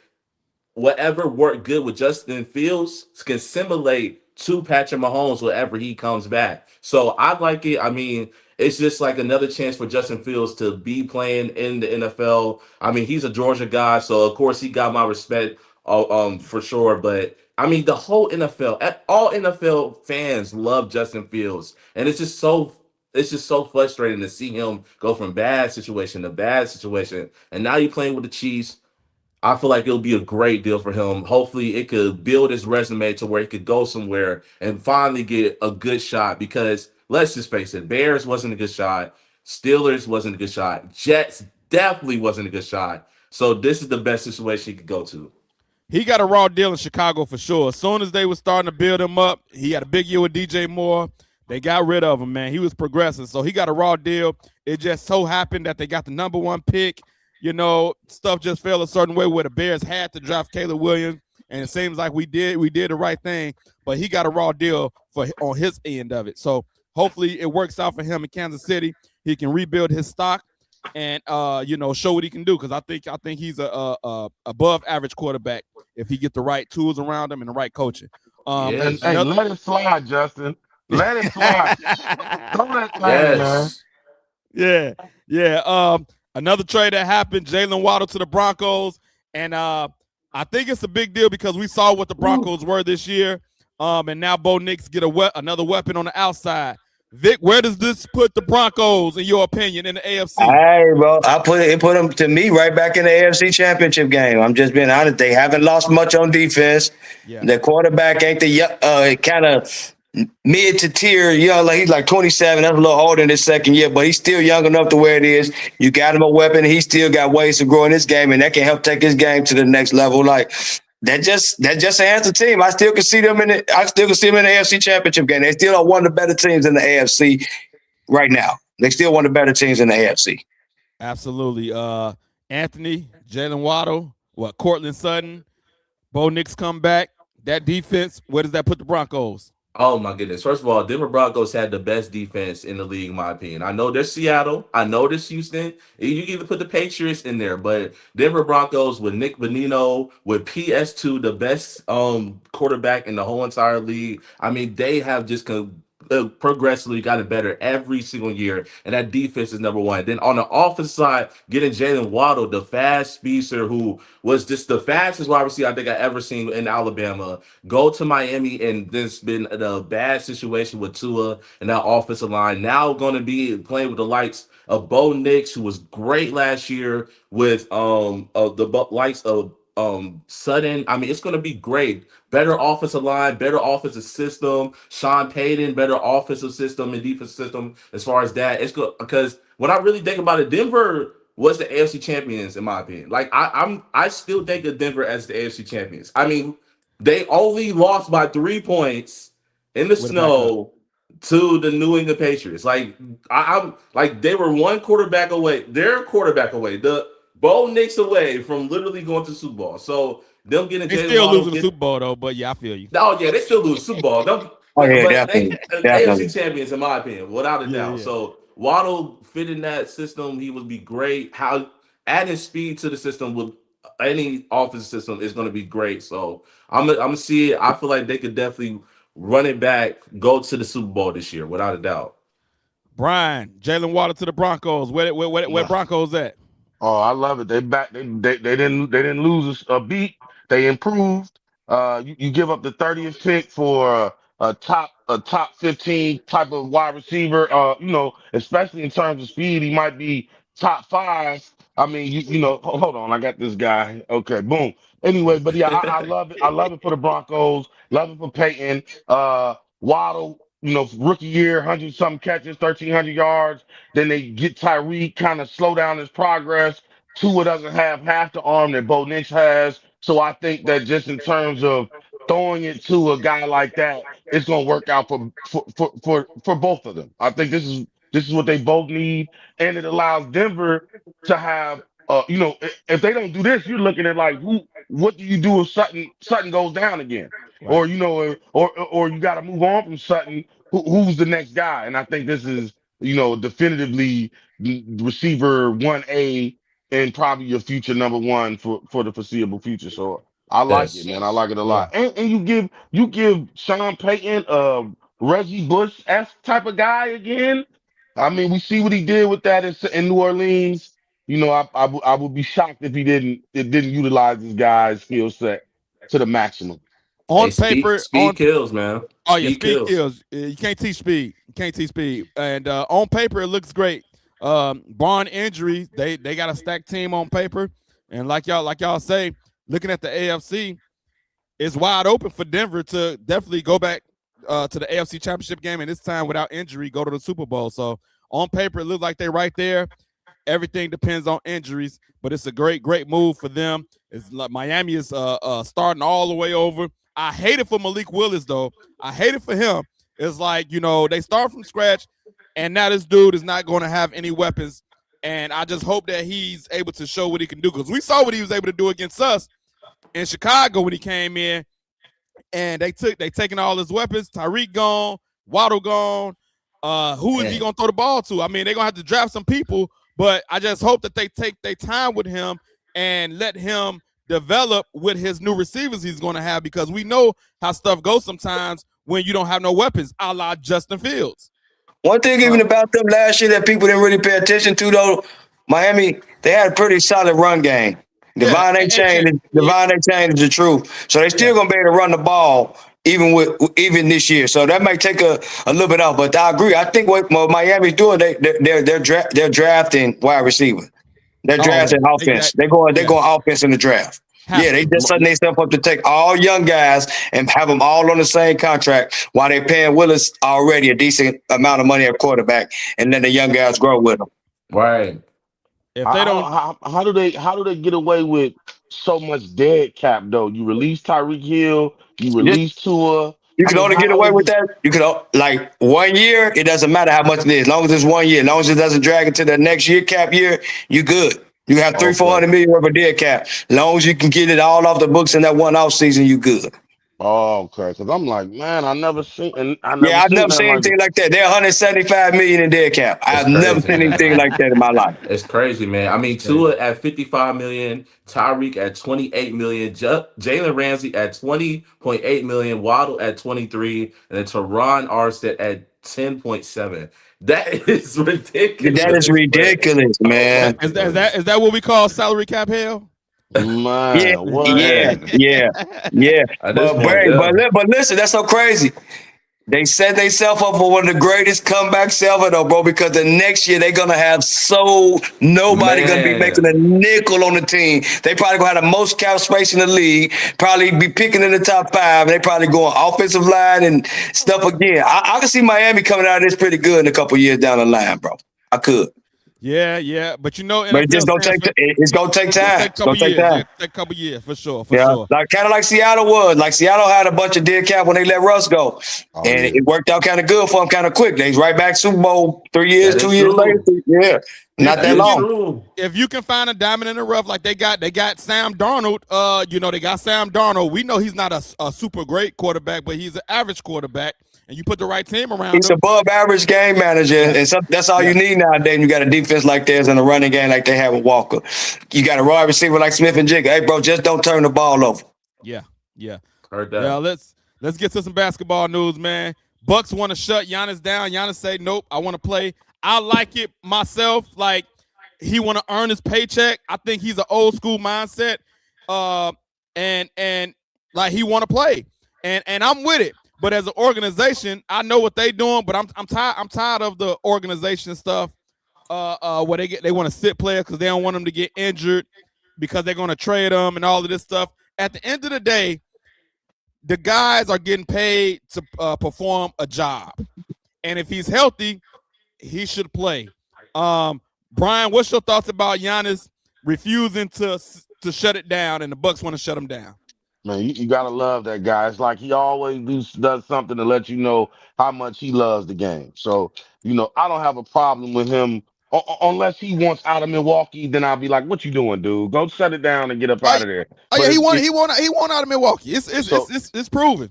whatever worked good with Justin Fields can simulate to Patrick Mahomes whenever he comes back. So I like it. I mean, it's just like another chance for Justin Fields to be playing in the NFL. I mean, he's a Georgia guy, so of course he got my respect, for sure. But I mean, the whole NFL, all NFL fans love Justin Fields, and it's just so frustrating to see him go from bad situation to bad situation, and now you're playing with the Chiefs. I feel like it'll be a great deal for him. Hopefully, it could build his resume to where he could go somewhere and finally get a good shot. Because let's just face it, Bears wasn't a good shot, Steelers wasn't a good shot, Jets definitely wasn't a good shot. So this is the best situation he could go to. He got a raw deal in Chicago for sure. As soon as they were starting to build him up, he had a big year with DJ Moore. They got rid of him, man. He was progressing. So he got a raw deal. It just so happened that they got the number one pick. You know, stuff just fell a certain way where the Bears had to draft Caleb Williams. And it seems like we did the right thing. But he got a raw deal on his end of it. So hopefully it works out for him in Kansas City. He can rebuild his stock and show what he can do, because I think he's a above average quarterback if he get the right tools around him and the right coaching. And hey, let it slide, Justin. Let it slide. Don't let it slide, man. Yeah. Another trade that happened, Jalen Waddle to the Broncos, and I think it's a big deal because we saw what the Broncos were this year, and now Bo Nix get another weapon on the outside. Vic, where does this put the Broncos, in your opinion, in the AFC? Hey, bro, I put them to me right back in the AFC Championship game. I'm just being honest. They haven't lost much on defense. Yeah. The quarterback ain't the kind of mid to tier, like he's like 27. That's a little older in his second year, but he's still young enough to where it is. You got him a weapon. He still got ways to grow in this game, and that can help take his game to the next level. Like that just enhances the team. I still can see them in the AFC Championship game. They still are one of the better teams in the AFC right now. They still one of the better teams in the AFC. Absolutely. Anthony, Jalen Waddle, Cortland Sutton, Bo Nix come back. That defense, where does that put the Broncos? Oh my goodness. First of all, Denver Broncos had the best defense in the league, in my opinion. I know there's Seattle. I know there's Houston. You can even put the Patriots in there, but Denver Broncos with Nick Bonino, with PS2, the best quarterback in the whole entire league. I mean, they have just progressively gotten better every single year, and that defense is number one. Then on the offensive side, getting Jalen Waddle, the fast speedster, who was just the fastest wide receiver I think I ever seen in Alabama, go to Miami, and there's been a bad situation with Tua and that offensive line. Now going to be playing with the likes of Bo Nix, who was great last year, with the likes of Sutton. I mean, it's going to be great. Better offensive line, better offensive system. Sean Payton, better offensive system and defensive system. As far as that, it's good because when I really think about it, Denver was the AFC champions in my opinion. Like I still think of Denver as the AFC champions. I mean, they only lost by 3 points in the snow to the New England Patriots. Like I'm like they were one quarterback away. Their quarterback away. The Bo Nix away from literally going to the Super Bowl. So them getting they still losing the Super Bowl though, but yeah, I feel you. Oh yeah, they still lose the Super Bowl. Definitely. AFC champions in my opinion, without a doubt. Yeah. So Waddle fit in that system. He would be great. How adding speed to the system with any offensive system is going to be great. So I'm gonna see it. I feel like they could definitely run it back, go to the Super Bowl this year, without a doubt. Brian, Jalen Waddle to the Broncos. Where Broncos at? Oh, I love it. They didn't lose a beat. They improved. You give up the 30th pick for a top 15 type of wide receiver. Especially in terms of speed, he might be top five. I mean, hold on, I got this guy. Okay, boom. Anyway, but yeah, I love it. I love it for the Broncos. Love it for Peyton. Waddle, rookie year, 100 something catches, 1,300 yards. Then they get Tyreek, kind of slow down his progress. Tua doesn't have half the arm that Bo Nix has. So I think that just in terms of throwing it to a guy like that, it's gonna work out for both of them. I think this is what they both need, and it allows Denver to have if they don't do this, you're looking at like what do you do if Sutton goes down again? Right. Or or you got to move on from Sutton. Who's the next guy? And I think this is definitively receiver 1A and probably your future number one for the foreseeable future. So I like it, Yes. man. I like it a Yeah. lot. And you give Sean Payton Reggie Bush esque type of guy again. I mean, we see what he did with that in New Orleans. I would be shocked if it didn't utilize this guy's skill set to the maximum. Hey, On paper, speed kills, man. oh yeah, Speed speed kills. kills. You can't teach speed. You can't teach speed. And on paper, it looks great. Barring injuries, they got a stacked team on paper. And like y'all say, looking at the AFC, it's wide open for Denver to definitely go back to the AFC Championship game, and this time without injury, go to the Super Bowl. So on paper, it looks like they're right there. Everything depends on injuries, but it's a great move for them. It's like Miami is starting all the way over. I hate it for Malik Willis, though. I hate it for him. It's like, they start from scratch, and now this dude is not going to have any weapons. And I just hope that he's able to show what he can do, because we saw what he was able to do against us in Chicago when he came in, and they taking all his weapons. Tyreek gone, Waddle gone. Who is he going to throw the ball to? I mean, they're going to have to draft some people, but I just hope that they take their time with him and let him develop with his new receivers he's going to have, because we know how stuff goes sometimes when you don't have no weapons, a la Justin Fields. One thing even about them last year that people didn't really pay attention to, though, Miami, they had a pretty solid run game. Devon ain't changed the truth. So they still gonna be able to run the ball even this year. So that might take a little bit off. But I agree. I think what Miami's doing, they're drafting wide receiver. They're drafting offense. They're going offense in the draft. Yeah, they just setting themselves up to take all young guys and have them all on the same contract while they're paying Willis already a decent amount of money at quarterback, and then the young guys grow with them. Right. If they don't, how do they get away with so much dead cap though? You release Tyreek Hill, you release Tua. You can only get away with that. You can like 1 year. It doesn't matter how much it is, as long as it's 1 year, as long as it doesn't drag into the next year cap year. You good. You have $400 million worth of dead cap. As long as you can get it all off the books in that one off season, you good. Oh, okay. Because I'm like, man, I've never seen anything like that. They're $175 million in dead cap. I've never seen anything like that in my life. It's crazy, man. I mean, Tua at $55 million, Tyreek at $28 million, Jalen Ramsey at $20.8 million, Waddle at $23, and then Teron Armstead at $10.7. That is ridiculous. That is ridiculous, man. Is that what we call salary cap hell? Man, yeah. But listen, that's so crazy. They set themselves up for one of the greatest comebacks ever, though, bro. Because the next year they're gonna have nobody gonna be making a nickel on the team. They probably gonna have the most cap space in the league. Probably be picking in the top 5. They probably going offensive line and stuff again. I can see Miami coming out of this pretty good in a couple years down the line, bro. I could. Yeah, but but it's gonna take time. It's gonna take a couple years for sure. Like kind of like Seattle was. Like Seattle had a bunch of dead cap when they let Russ go, it worked out kind of good for them, kind of quick. They's right back Super Bowl 3 years, 2 years later. Yeah, not that long. If you can find a diamond in the rough, like they got Sam Darnold. They got Sam Darnold. We know he's not a super great quarterback, but he's an average quarterback. And you put the right team around him. He's above average game manager, and that's all you need nowadays. You got a defense like theirs and a running game like they have with Walker. You got a wide receiver like Smith and Jigga. Hey, bro, just don't turn the ball over. Yeah. Heard that. Yeah, let's get to some basketball news, man. Bucks want to shut Giannis down. Giannis say, nope, I want to play. I like it myself. Like, he want to earn his paycheck. I think he's an old school mindset. And like he want to play, and I'm with it. But as an organization, I know what they doing, but I'm tired of the organization stuff. Where they want to sit players because they don't want them to get injured because they're going to trade them and all of this stuff. At the end of the day, the guys are getting paid to perform a job, and if he's healthy, he should play. Brian, what's your thoughts about Giannis refusing to shut it down, and the Bucks want to shut him down? Man, you gotta love that guy. It's like he always does something to let you know how much he loves the game. So, I don't have a problem with him unless he wants out of Milwaukee. Then I'll be like, "What you doing, dude? Go shut it down and get up Oh, out of there." yeah, But he won out of Milwaukee. so It's proven.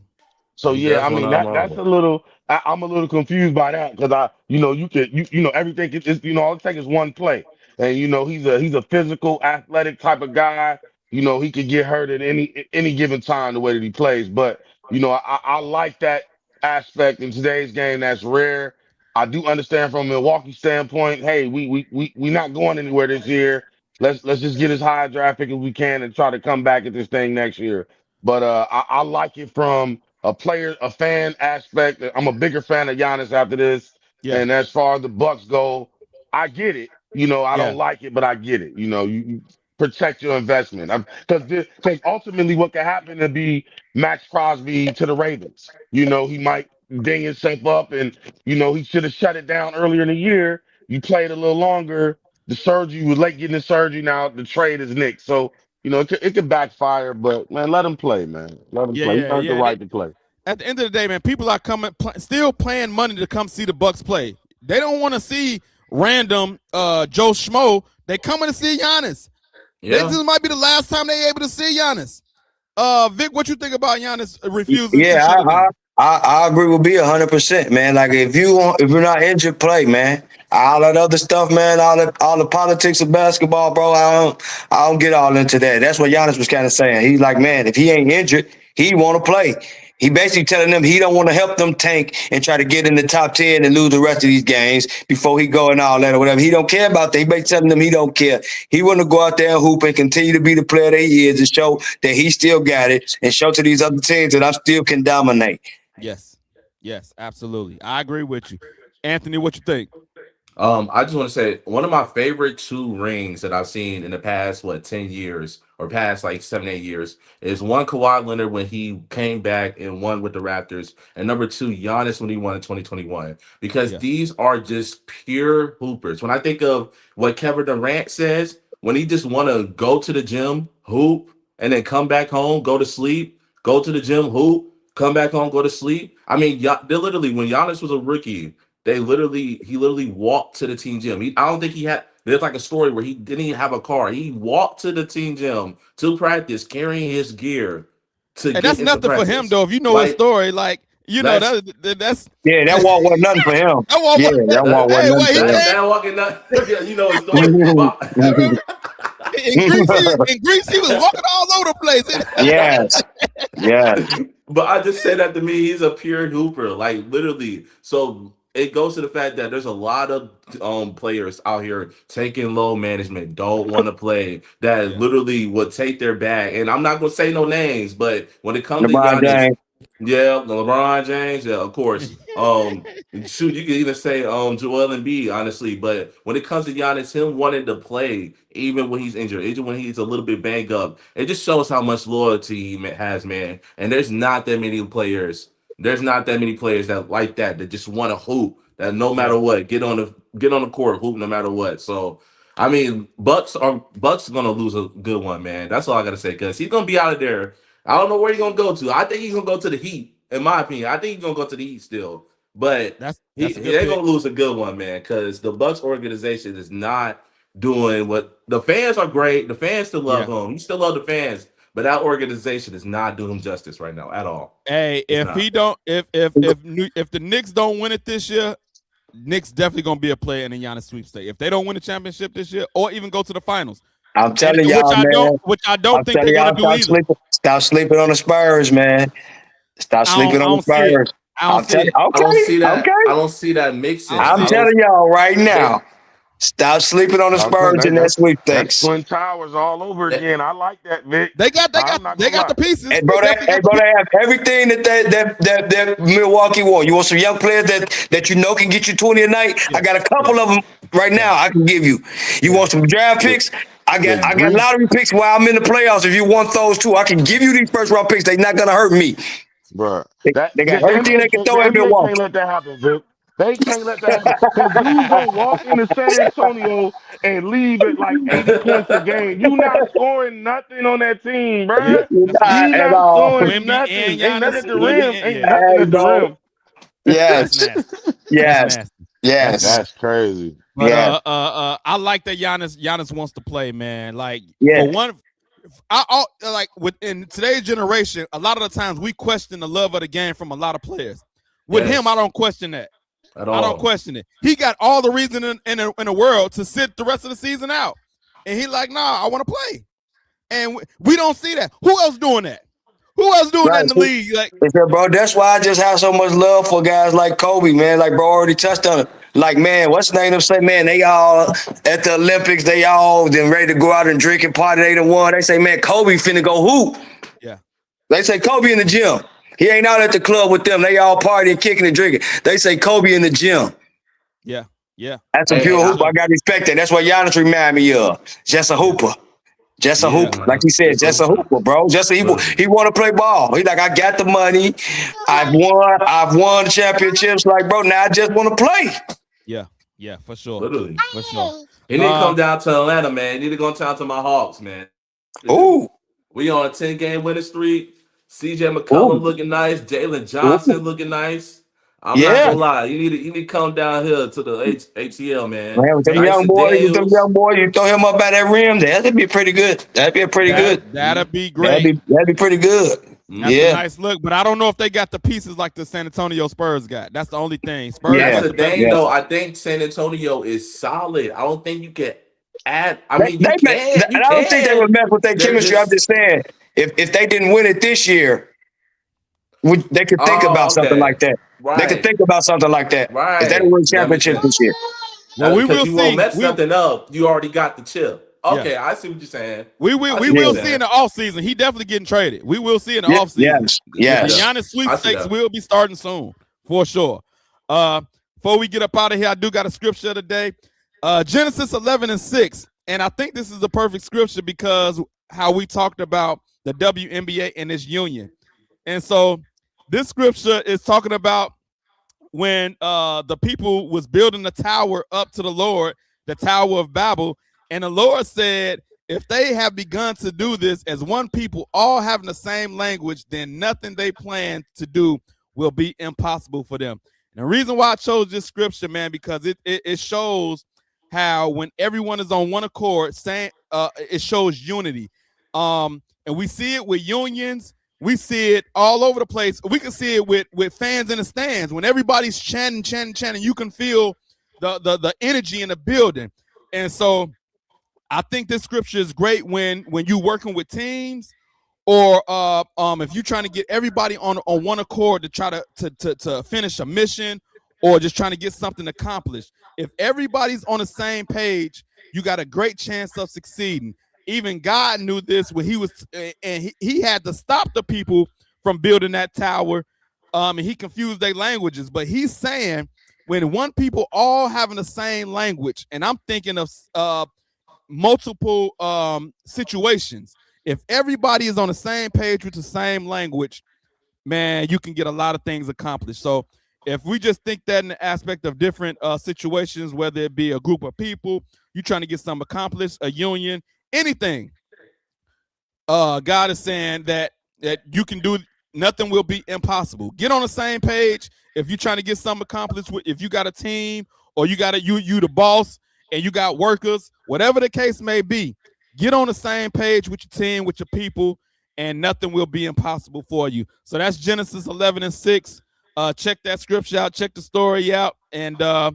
So He yeah, does I want mean out of that's a Marvel. little. I'm a little confused by that because everything is all it takes is one play, and he's a physical, athletic type of guy. He could get hurt at any given time the way that he plays. But I like that aspect in today's game. That's rare. I do understand from a Milwaukee standpoint. Hey, we not going anywhere this year. Let's just get as high a draft pick as we can and try to come back at this thing next year. But I like it from a fan aspect. I'm a bigger fan of Giannis after this. Yeah, And as far as the Bucks go, I get it. I yeah, don't like it, but I get it. You protect your investment. Because ultimately, what could happen to be Max Crosby to the Ravens. He might ding himself up, and he should have shut it down earlier in the year. You played a little longer. The surgery was late getting the surgery. Now the trade is Nick. So it could backfire, but man, let him play, man. Let him yeah, play. He yeah, earned the yeah. right to play. At the end of the day, man, people are still paying money to come see the Bucks play. They don't want to see random Joe Schmo. They coming to see Giannis. Yeah. This might be the last time they able to see Giannis. Vic, what you think about Giannis refusing to Yeah, shut it down? I agree with B 100%, man. Like if you're not injured, play, man. All that other stuff, man. All the politics of basketball, bro. I don't get all into that. That's what Giannis was kind of saying. He's like, man, if he ain't injured, he want to play. He basically telling them he don't want to help them tank and try to get in the top 10 and lose the rest of these games before he go and all that or whatever. He don't care about that. He basically telling them he don't care. He want to go out there and hoop and continue to be the player that he is and show that he still got it and show to these other teams that I still can dominate. Yes, absolutely. I agree with you. Anthony, what you think? I just want to say one of my favorite two rings that I've seen in the past, 10 years or past like 7, 8 years is one Kawhi Leonard when he came back and won with the Raptors, and number two, Giannis when he won in 2021. Because Yeah. these are just pure hoopers. When I think of what Kevin Durant says, when he just want to go to the gym, hoop, and then come back home, go to sleep, go to the gym, hoop, come back home, go to sleep. I mean, they literally, when Giannis was a rookie, he literally walked to the team gym. I don't think he had. There's like a story where he didn't even have a car. He walked to the team gym to practice, carrying his gear to And get that's into nothing for him practice. though. If you know his Like story, like that's that's Yeah, that walk wasn't nothing for him. that was, Yeah, that walk that wasn't hey, nothing wait, he for him. came that walking up. You know his story. But in Greece. He was walking all over the place. Yes, yes. but I just say that to me, he's a pure hooper, like literally. So it goes to the fact that there's a lot of players out here taking low management, don't want to play, that Yeah. literally would take their bag. And I'm not gonna say no names, but when it comes to LeBron Giannis, James. yeah, LeBron James, yeah, of course. Shoot, you could even say Joel Embiid, honestly. But when it comes to Giannis, him wanting to play, even when he's injured, even when he's a little bit banged up, it just shows how much loyalty he has, man. And there's not that many players. There's not that many players that just want to hoop. That no Yeah. matter what, get on the court, hoop no matter what. So I mean, Bucks gonna lose a good one, man. That's all I gotta say. Cause he's gonna be out of there. I don't know where he's gonna go to. I think he's gonna go to the Heat. In my opinion, I think he's gonna go to the Heat still. But That's a good they're pick. gonna lose a good one, man. Because the Bucks organization is not doing what the fans are great. The fans still love Yeah. him. You still love the fans, but that organization is not doing him justice right now at all. Hey, It's if not. he don't, if the Knicks don't win it this year, Knicks definitely gonna be a player in the Giannis sweepstate. If they don't win the championship this year, or even go to the finals, I'm and telling y'all, man. which I don't I'm think telling they're gonna y'all, do either. stop sleeping on the Spurs, man. Stop sleeping I on the don't see it. Spurs. I don't I'm see telling. it. I don't Okay, see that. okay. I don't see that mixing. I don't I'm see it. telling y'all right They now. Stop sleeping on the I'm saying Spurs in that that's sweepstakes. Twin Towers all over again. I like that, Vic. They got I'm not gonna the lie. pieces. Hey, bro, they have everything that Milwaukee want. You want some young players that you know can get you 20 a night? Yeah. I got a couple of them right now I can give you. You want some draft picks? I got lottery picks while I'm in the playoffs. If you want those too, I can give you these first round picks. They're not gonna hurt me. Bro, They got everything they can throw at NBA can't Milwaukee. let that happen, Vic. They can't let that happen. Because dude gonna walk into San Antonio and leave at like 80 points a game. You not scoring nothing on that team, bro. That's Not facts. You at not all. scoring Wemby and nothing. Ain't nothing Giannis. at the rim. Ain't Yeah. nothing Hey, at the bro. rim. That's Yes. nasty. Yes. That's nasty. Yes. That's crazy. But Yeah. I like that Giannis wants to play, man. Like Yeah. for one, I like within today's generation, a lot of the times we question the love of the game from a lot of players. With him, I don't question that. At all. I don't question it. He got all the reason in the world to sit the rest of the season out, and he like, nah, I want to play, and we don't see that. Who else doing that? Who else doing that in the league? Like, bro, that's why I just have so much love for guys like Kobe, man. Like, bro, already touched on it. Like, man, what's the name of say, man, they all at the Olympics, they all then ready to go out and drink and party. They done won. They say, man, Kobe finna go hoop. Yeah. They say Kobe in the gym. He ain't out at the club with them. They all partying, kicking and drinking. They say Kobe in the gym. Yeah. Yeah. That's a pure hooper. I got to respect that. That's what Giannis remind me of. Just a hooper. Just a hooper. Man. Like he said, just a hooper, bro. Just he want to play ball. He like, I got the money. I've won championships. Like, bro, now I just want to play. Yeah. Yeah, for sure. Literally. For sure. He need to come down to Atlanta, man. He need to go down to my Hawks, man. Ooh. We on a 10-game winning streak. CJ McCollum looking nice. Jalen Johnson looking nice. I'm not gonna lie. You need to come down here to the ATL, man. With them young boys, you throw him up by that rim, that'd be pretty good. That'd be good. That'd be great. That'd be pretty good. That's a nice look, but I don't know if they got the pieces like the San Antonio Spurs got. That's the only thing. Spurs. That's the thing, though. I think San Antonio is solid. I don't think you can add. I mean, I don't think they would mess with their chemistry. I'm just saying, if they didn't win it this year, they could think about something like that. Right. They could think about something like that. Right. If they win championship this year. Well, we will see. You won't mess something up. You already got the chip. Okay, I see what you're saying. We will see in the offseason. He definitely getting traded. We will see in the offseason. Yes. The Giannis sweepstakes will be starting soon, for sure. Before we get up out of here, I do got a scripture today. Genesis 11:6. And I think this is the perfect scripture because how we talked about the WNBA and its union. And so this scripture is talking about when the people was building the tower up to the Lord, the Tower of Babel. And the Lord said, if they have begun to do this as one people, all having the same language, then nothing they plan to do will be impossible for them. And the reason why I chose this scripture, man, because it shows how when everyone is on one accord, saying it shows unity. And we see it with unions. We see it all over the place. We can see it with fans in the stands. When everybody's chanting, you can feel the energy in the building. And so I think this scripture is great when you're working with teams, or if you're trying to get everybody on one accord to try to finish a mission, or just trying to get something accomplished. If everybody's on the same page, you got a great chance of succeeding. Even God knew this when he was, and he had to stop the people from building that tower, and he confused their languages. But he's saying when one people all having the same language, and I'm thinking of multiple situations. If everybody is on the same page with the same language, man, you can get a lot of things accomplished. So if we just think that in the aspect of different situations, whether it be a group of people, you trying to get something accomplished, a union, anything, God is saying that you can do, nothing will be impossible. Get on the same page. If you're trying to get something accomplished, if you got a team, or you got you the boss, and you got workers, whatever the case may be, get on the same page with your team, with your people, and nothing will be impossible for you. So that's Genesis 11:6. Check that scripture out, check the story out, and I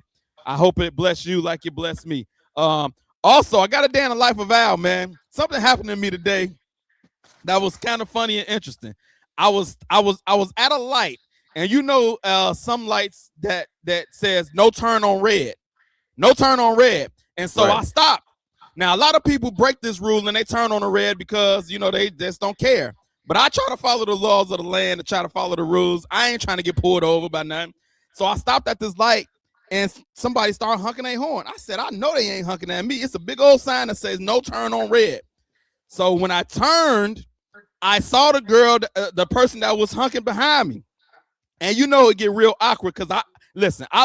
hope it bless you like it blessed me. Also, I got a day in the life of Al, man. Something happened to me today that was kind of funny and interesting. I was at a light, and some lights that says no turn on red. No turn on red. And so I stopped. Now, a lot of people break this rule and they turn on the red because, they just don't care. But I try to follow the laws of the land and try to follow the rules. I ain't trying to get pulled over by nothing. So I stopped at this light and somebody started honking their horn. I said, I know they ain't honking at me. It's a big old sign that says no turn on red. So when I turned, I saw the girl, the person that was honking behind me. And it get real awkward because I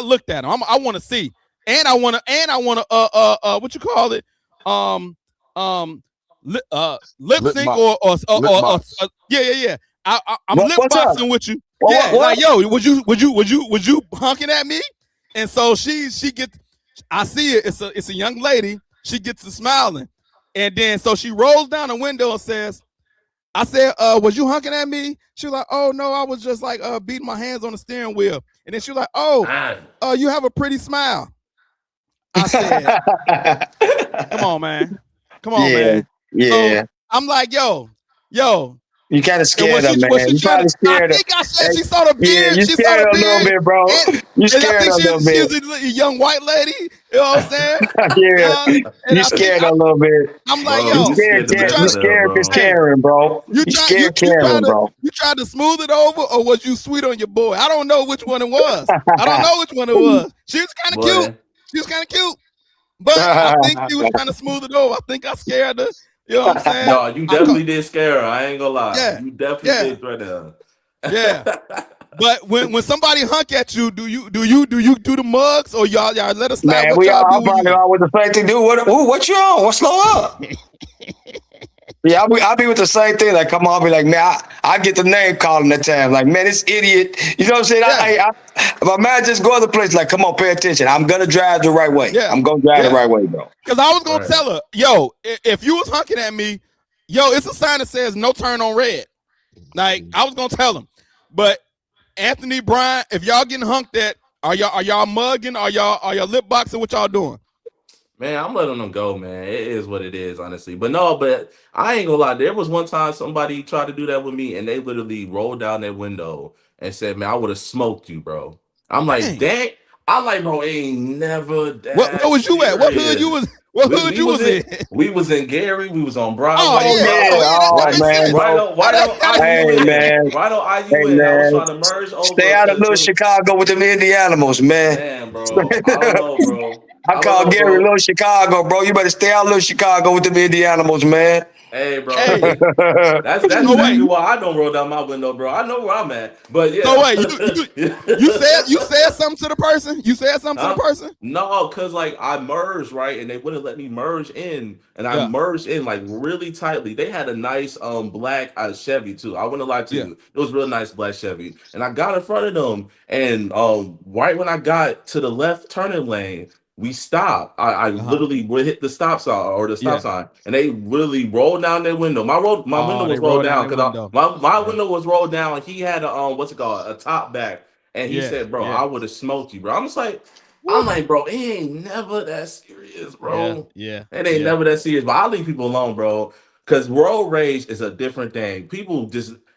looked at him. I want to see. And I want to, what you call it? Lip sync or yeah. I'm lip boxing with you. Yeah, what? Like yo, would you honking at me? And so she gets, I see it. It's a young lady. She gets to smiling, and then so she rolls down the window and says, "I said, was you honking at me?" She was like, "Oh no, I was just like beating my hands on the steering wheel." And then she was like, "Oh, you have a pretty smile." I said, "Come on, man. Come on, man." Yeah. So I'm like, yo. You kind of scared her, man. You probably scared her. I think I said she saw the beard. Yeah, you scared her a little bit, bro. You scared her a little bit. She was a young white lady. You know what I'm saying? You scared her a little bit. I'm like, yo. You scared Miss Karen, bro. You scared Karen, bro. You tried to smooth it over, or was you sweet on your boy? I don't know which one it was. She was kind of cute. But I think she was trying to smooth it over. I think I scared her. You know what I'm saying? No, you definitely did scare her. I ain't gonna lie. Yeah, you definitely did threaten her. Yeah. But when somebody hunk at you, do you do the mugs or y'all let us slide? Man, we all probably always the same thing. Dude, what you on? What's slow up? Yeah, I'll be with the same thing. Like, come on, I'll be like, man, I get the name calling that time. Like, man, this idiot. You know what I'm saying? Yeah. My man just go other place. Like, come on, pay attention. I'm gonna drive the right way. Yeah. I'm gonna drive the right way, bro. Because I was gonna tell her, yo, if you was honking at me, yo, it's a sign that says no turn on red. Like, I was gonna tell him, but Anthony, Brian, if y'all getting hunked at, are y'all mugging? Are y'all lip boxing? What y'all doing? Man, I'm letting them go, man. It is what it is, honestly. But I ain't gonna lie. There was one time somebody tried to do that with me, and they literally rolled down their window and said, "Man, I would have smoked you, bro." I'm like, "Dang!" I'm like, "Bro, ain't never that." Where was you at? What hood you was? What hood you was in? We was in Gary. We was on Broadway. Man, bro. Why don't I was trying to merge over. Stay out of little Chicago with them Indianimals, man. Damn, bro. I don't know, bro. I call Gary Little Chicago, bro. You better stay out of Little Chicago with them Indianimals, man. Hey, bro. That's exactly why I don't roll down my window, bro. I know where I'm at. But yeah. No way. You said something to the person? You said something to the person? No, because like I merged, right? And they wouldn't let me merge in. And I merged in like really tightly. They had a nice black Chevy too. I wouldn't lie to you. It was a real nice black Chevy. And I got in front of them. And right when I got to the left turning lane, we stopped. I literally would hit the stop sign or the stop sign, and they really rolled down their window. My window was rolled down because my window was rolled down. And he had a top back, and he said, "Bro, I would have smoked you, bro." I'm like, bro, it ain't never that serious, bro. It ain't never that serious. But I leave people alone, bro, because road rage is a different thing.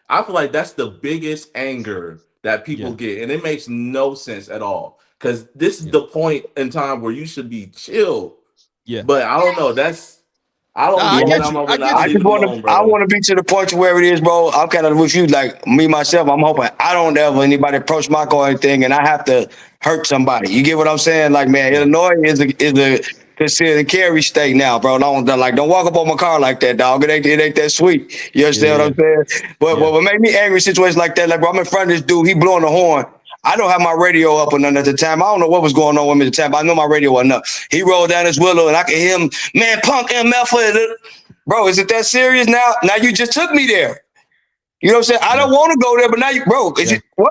I feel like that's the biggest anger that people get, and it makes no sense at all. Because this is the point in time where you should be chill. Yeah. But I don't know. I want to be to the point to where it is, bro. I'm kind of with you. Like me, myself, I'm hoping I don't ever anybody approach my car or anything and I have to hurt somebody. You get what I'm saying? Like, man, Illinois is a considered a carry state now, bro. Don't walk up on my car like that, dog. It ain't that sweet. You understand what I'm saying? But what made me angry in situations like that, like, bro, I'm in front of this dude, he blowing the horn. I don't have my radio up or nothing at the time. I don't know what was going on with me at the time, but I know my radio wasn't up. He rolled down his window and I could hear him, man, punk MF. Bro, is it that serious now? Now you just took me there. You know what I'm saying? I don't want to go there, but now you, bro,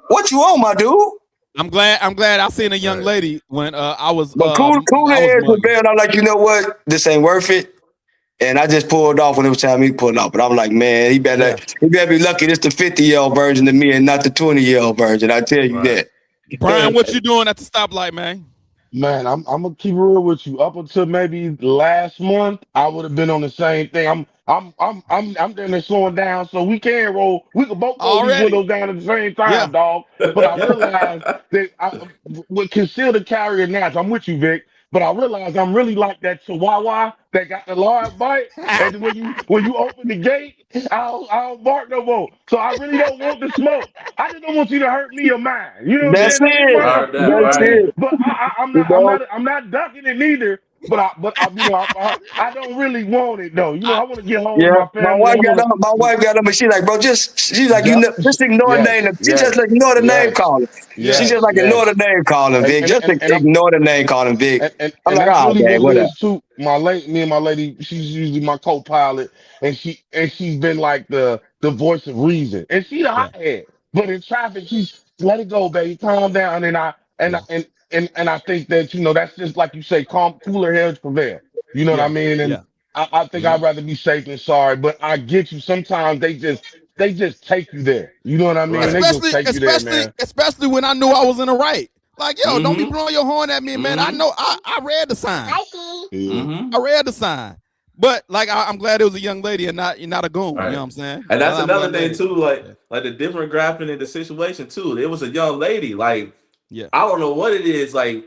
what you on, my dude? I'm glad I seen a young lady when I was. But cool heads was there, and I'm like, you know what? This ain't worth it. And I just pulled off when it was time me to pull off. But I'm like, man, he better be lucky this the 50-year-old version of me and not the 20-year-old version. I tell you that. Brian, what you doing at the stoplight, man? Man, I'm gonna keep it real with you. Up until maybe last month, I would have been on the same thing. I'm down there slowing down, so we can roll. We can both roll these windows down at the same time, dog. But I realized that I would consider carrying now. I'm with you, Vic. But I realized I'm really like that Chihuahua that got the large bite. And when you open the gate, I don't bark no more. So I really don't want the smoke. I just don't want you to hurt me or mine. You know what I'm That's saying? Don't get me it. wrong. Heard that, You know what That's I'm saying? right? it. But You know? I'm not ducking it neither. I don't really want it though. You know, I want to get home to Yeah, my my family. wife got up. My wife got up, and she like, bro, she's like, Yep. just ignore the name. Yes. She just Yes. like ignore the name Yes. calling. She Yeah. just Yes. like ignore the Yes. name calling, Vic. Just And I'm ignore the name calling, Vic. I'm and like, that's oh, really what dang, it whatever. is too. Me and my lady, she's usually my co-pilot, and she's been like the voice of reason, and she the Yeah. hothead. But in traffic, she's let it go, baby, calm down. Yeah. And I think that that's just like you say, calm, cooler heads prevail. You know what I Yeah. mean? And Yeah. I think Mhm. I'd rather be safe than sorry. But I get you. Sometimes they just take you there. You know what I mean? Right. They just Especially, take you there, especially, man. especially when I knew I was in the right. Like, yo, don't be Mhm. blowing your horn at me, man. I Mhm. know I read the sign. Yeah. I Mhm. read the sign. But like I'm glad it was a young lady and not a goon. You know Right. what I'm saying? And that's I'm another glad thing that. too, Yeah. like the different graphing in the situation too. It was a young lady. Like Yeah. I don't know what it is. Like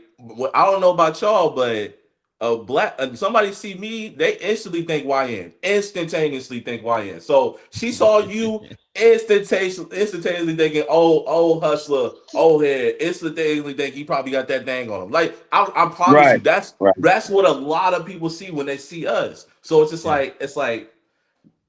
I don't know about y'all, but a black somebody see me, they instantly think YN. Instantaneously think YN. So she saw you instantaneously thinking, oh hustler, old head, instantaneously think he probably got that thing on him. Like I promise Right, you, that's right. that's what a lot of people see when they see us. So it's just Yeah. like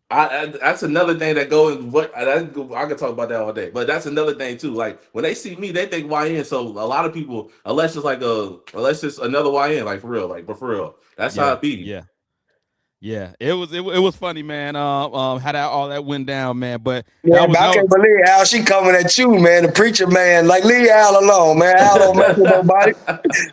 that's another thing that goes. I could talk about that all day, but that's another thing too. Like when they see me, they think YN. So a lot of people, unless it's another YN, like for real, but for real, that's how Yeah. it be. Yeah. Yeah. It was funny, man. How all that went down, man. But Yeah, but I can't believe Al, she coming at you, man, the preacher man. Like, leave Al alone, man. Al don't mess with nobody.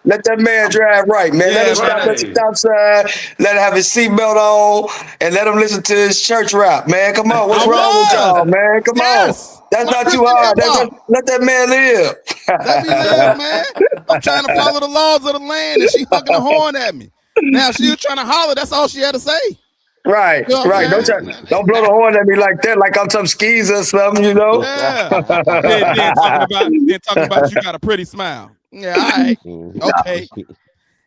Let that man drive right, man. Let yeah, him man. stop at the Right. stop sign. Let him have his seatbelt on, and let him listen to his church rap, man. Come on, what's I wrong with was. y'all, man? Come on, Yes. that's My not too Christian hip hard. hop. Let that man live. Let me live, man. I'm trying to follow the laws of the land, and she honking the horn at me. Now she was trying to holler. That's all she had to say. Right, You know what right. I'm saying? Don't blow the horn at me like that, like I'm some skis or something, you know. Yeah. Then talking about you got a pretty smile. Yeah, all right. Okay.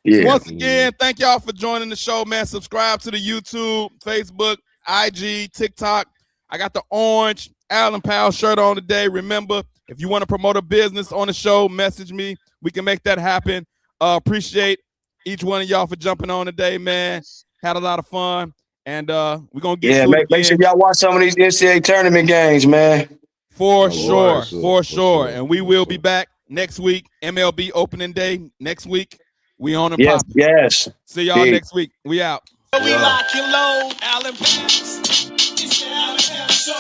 Yeah. Once again, thank y'all for joining the show, man. Subscribe to the YouTube, Facebook, IG, TikTok. I got the orange Allen Powell shirt on today. Remember, if you want to promote a business on the show, message me. We can make that happen. Appreciate each one of y'all for jumping on today, man. Had a lot of fun. And we're going to get Yeah, to it make sure again. y'all watch some of these NCAA tournament games, man. For For sure. And we will be back next week. MLB opening day next week. We on and Yes, popping. yes. See y'all Peace. next week. We out. We lock and load, Allen Powell. It's the Allen Powell Show.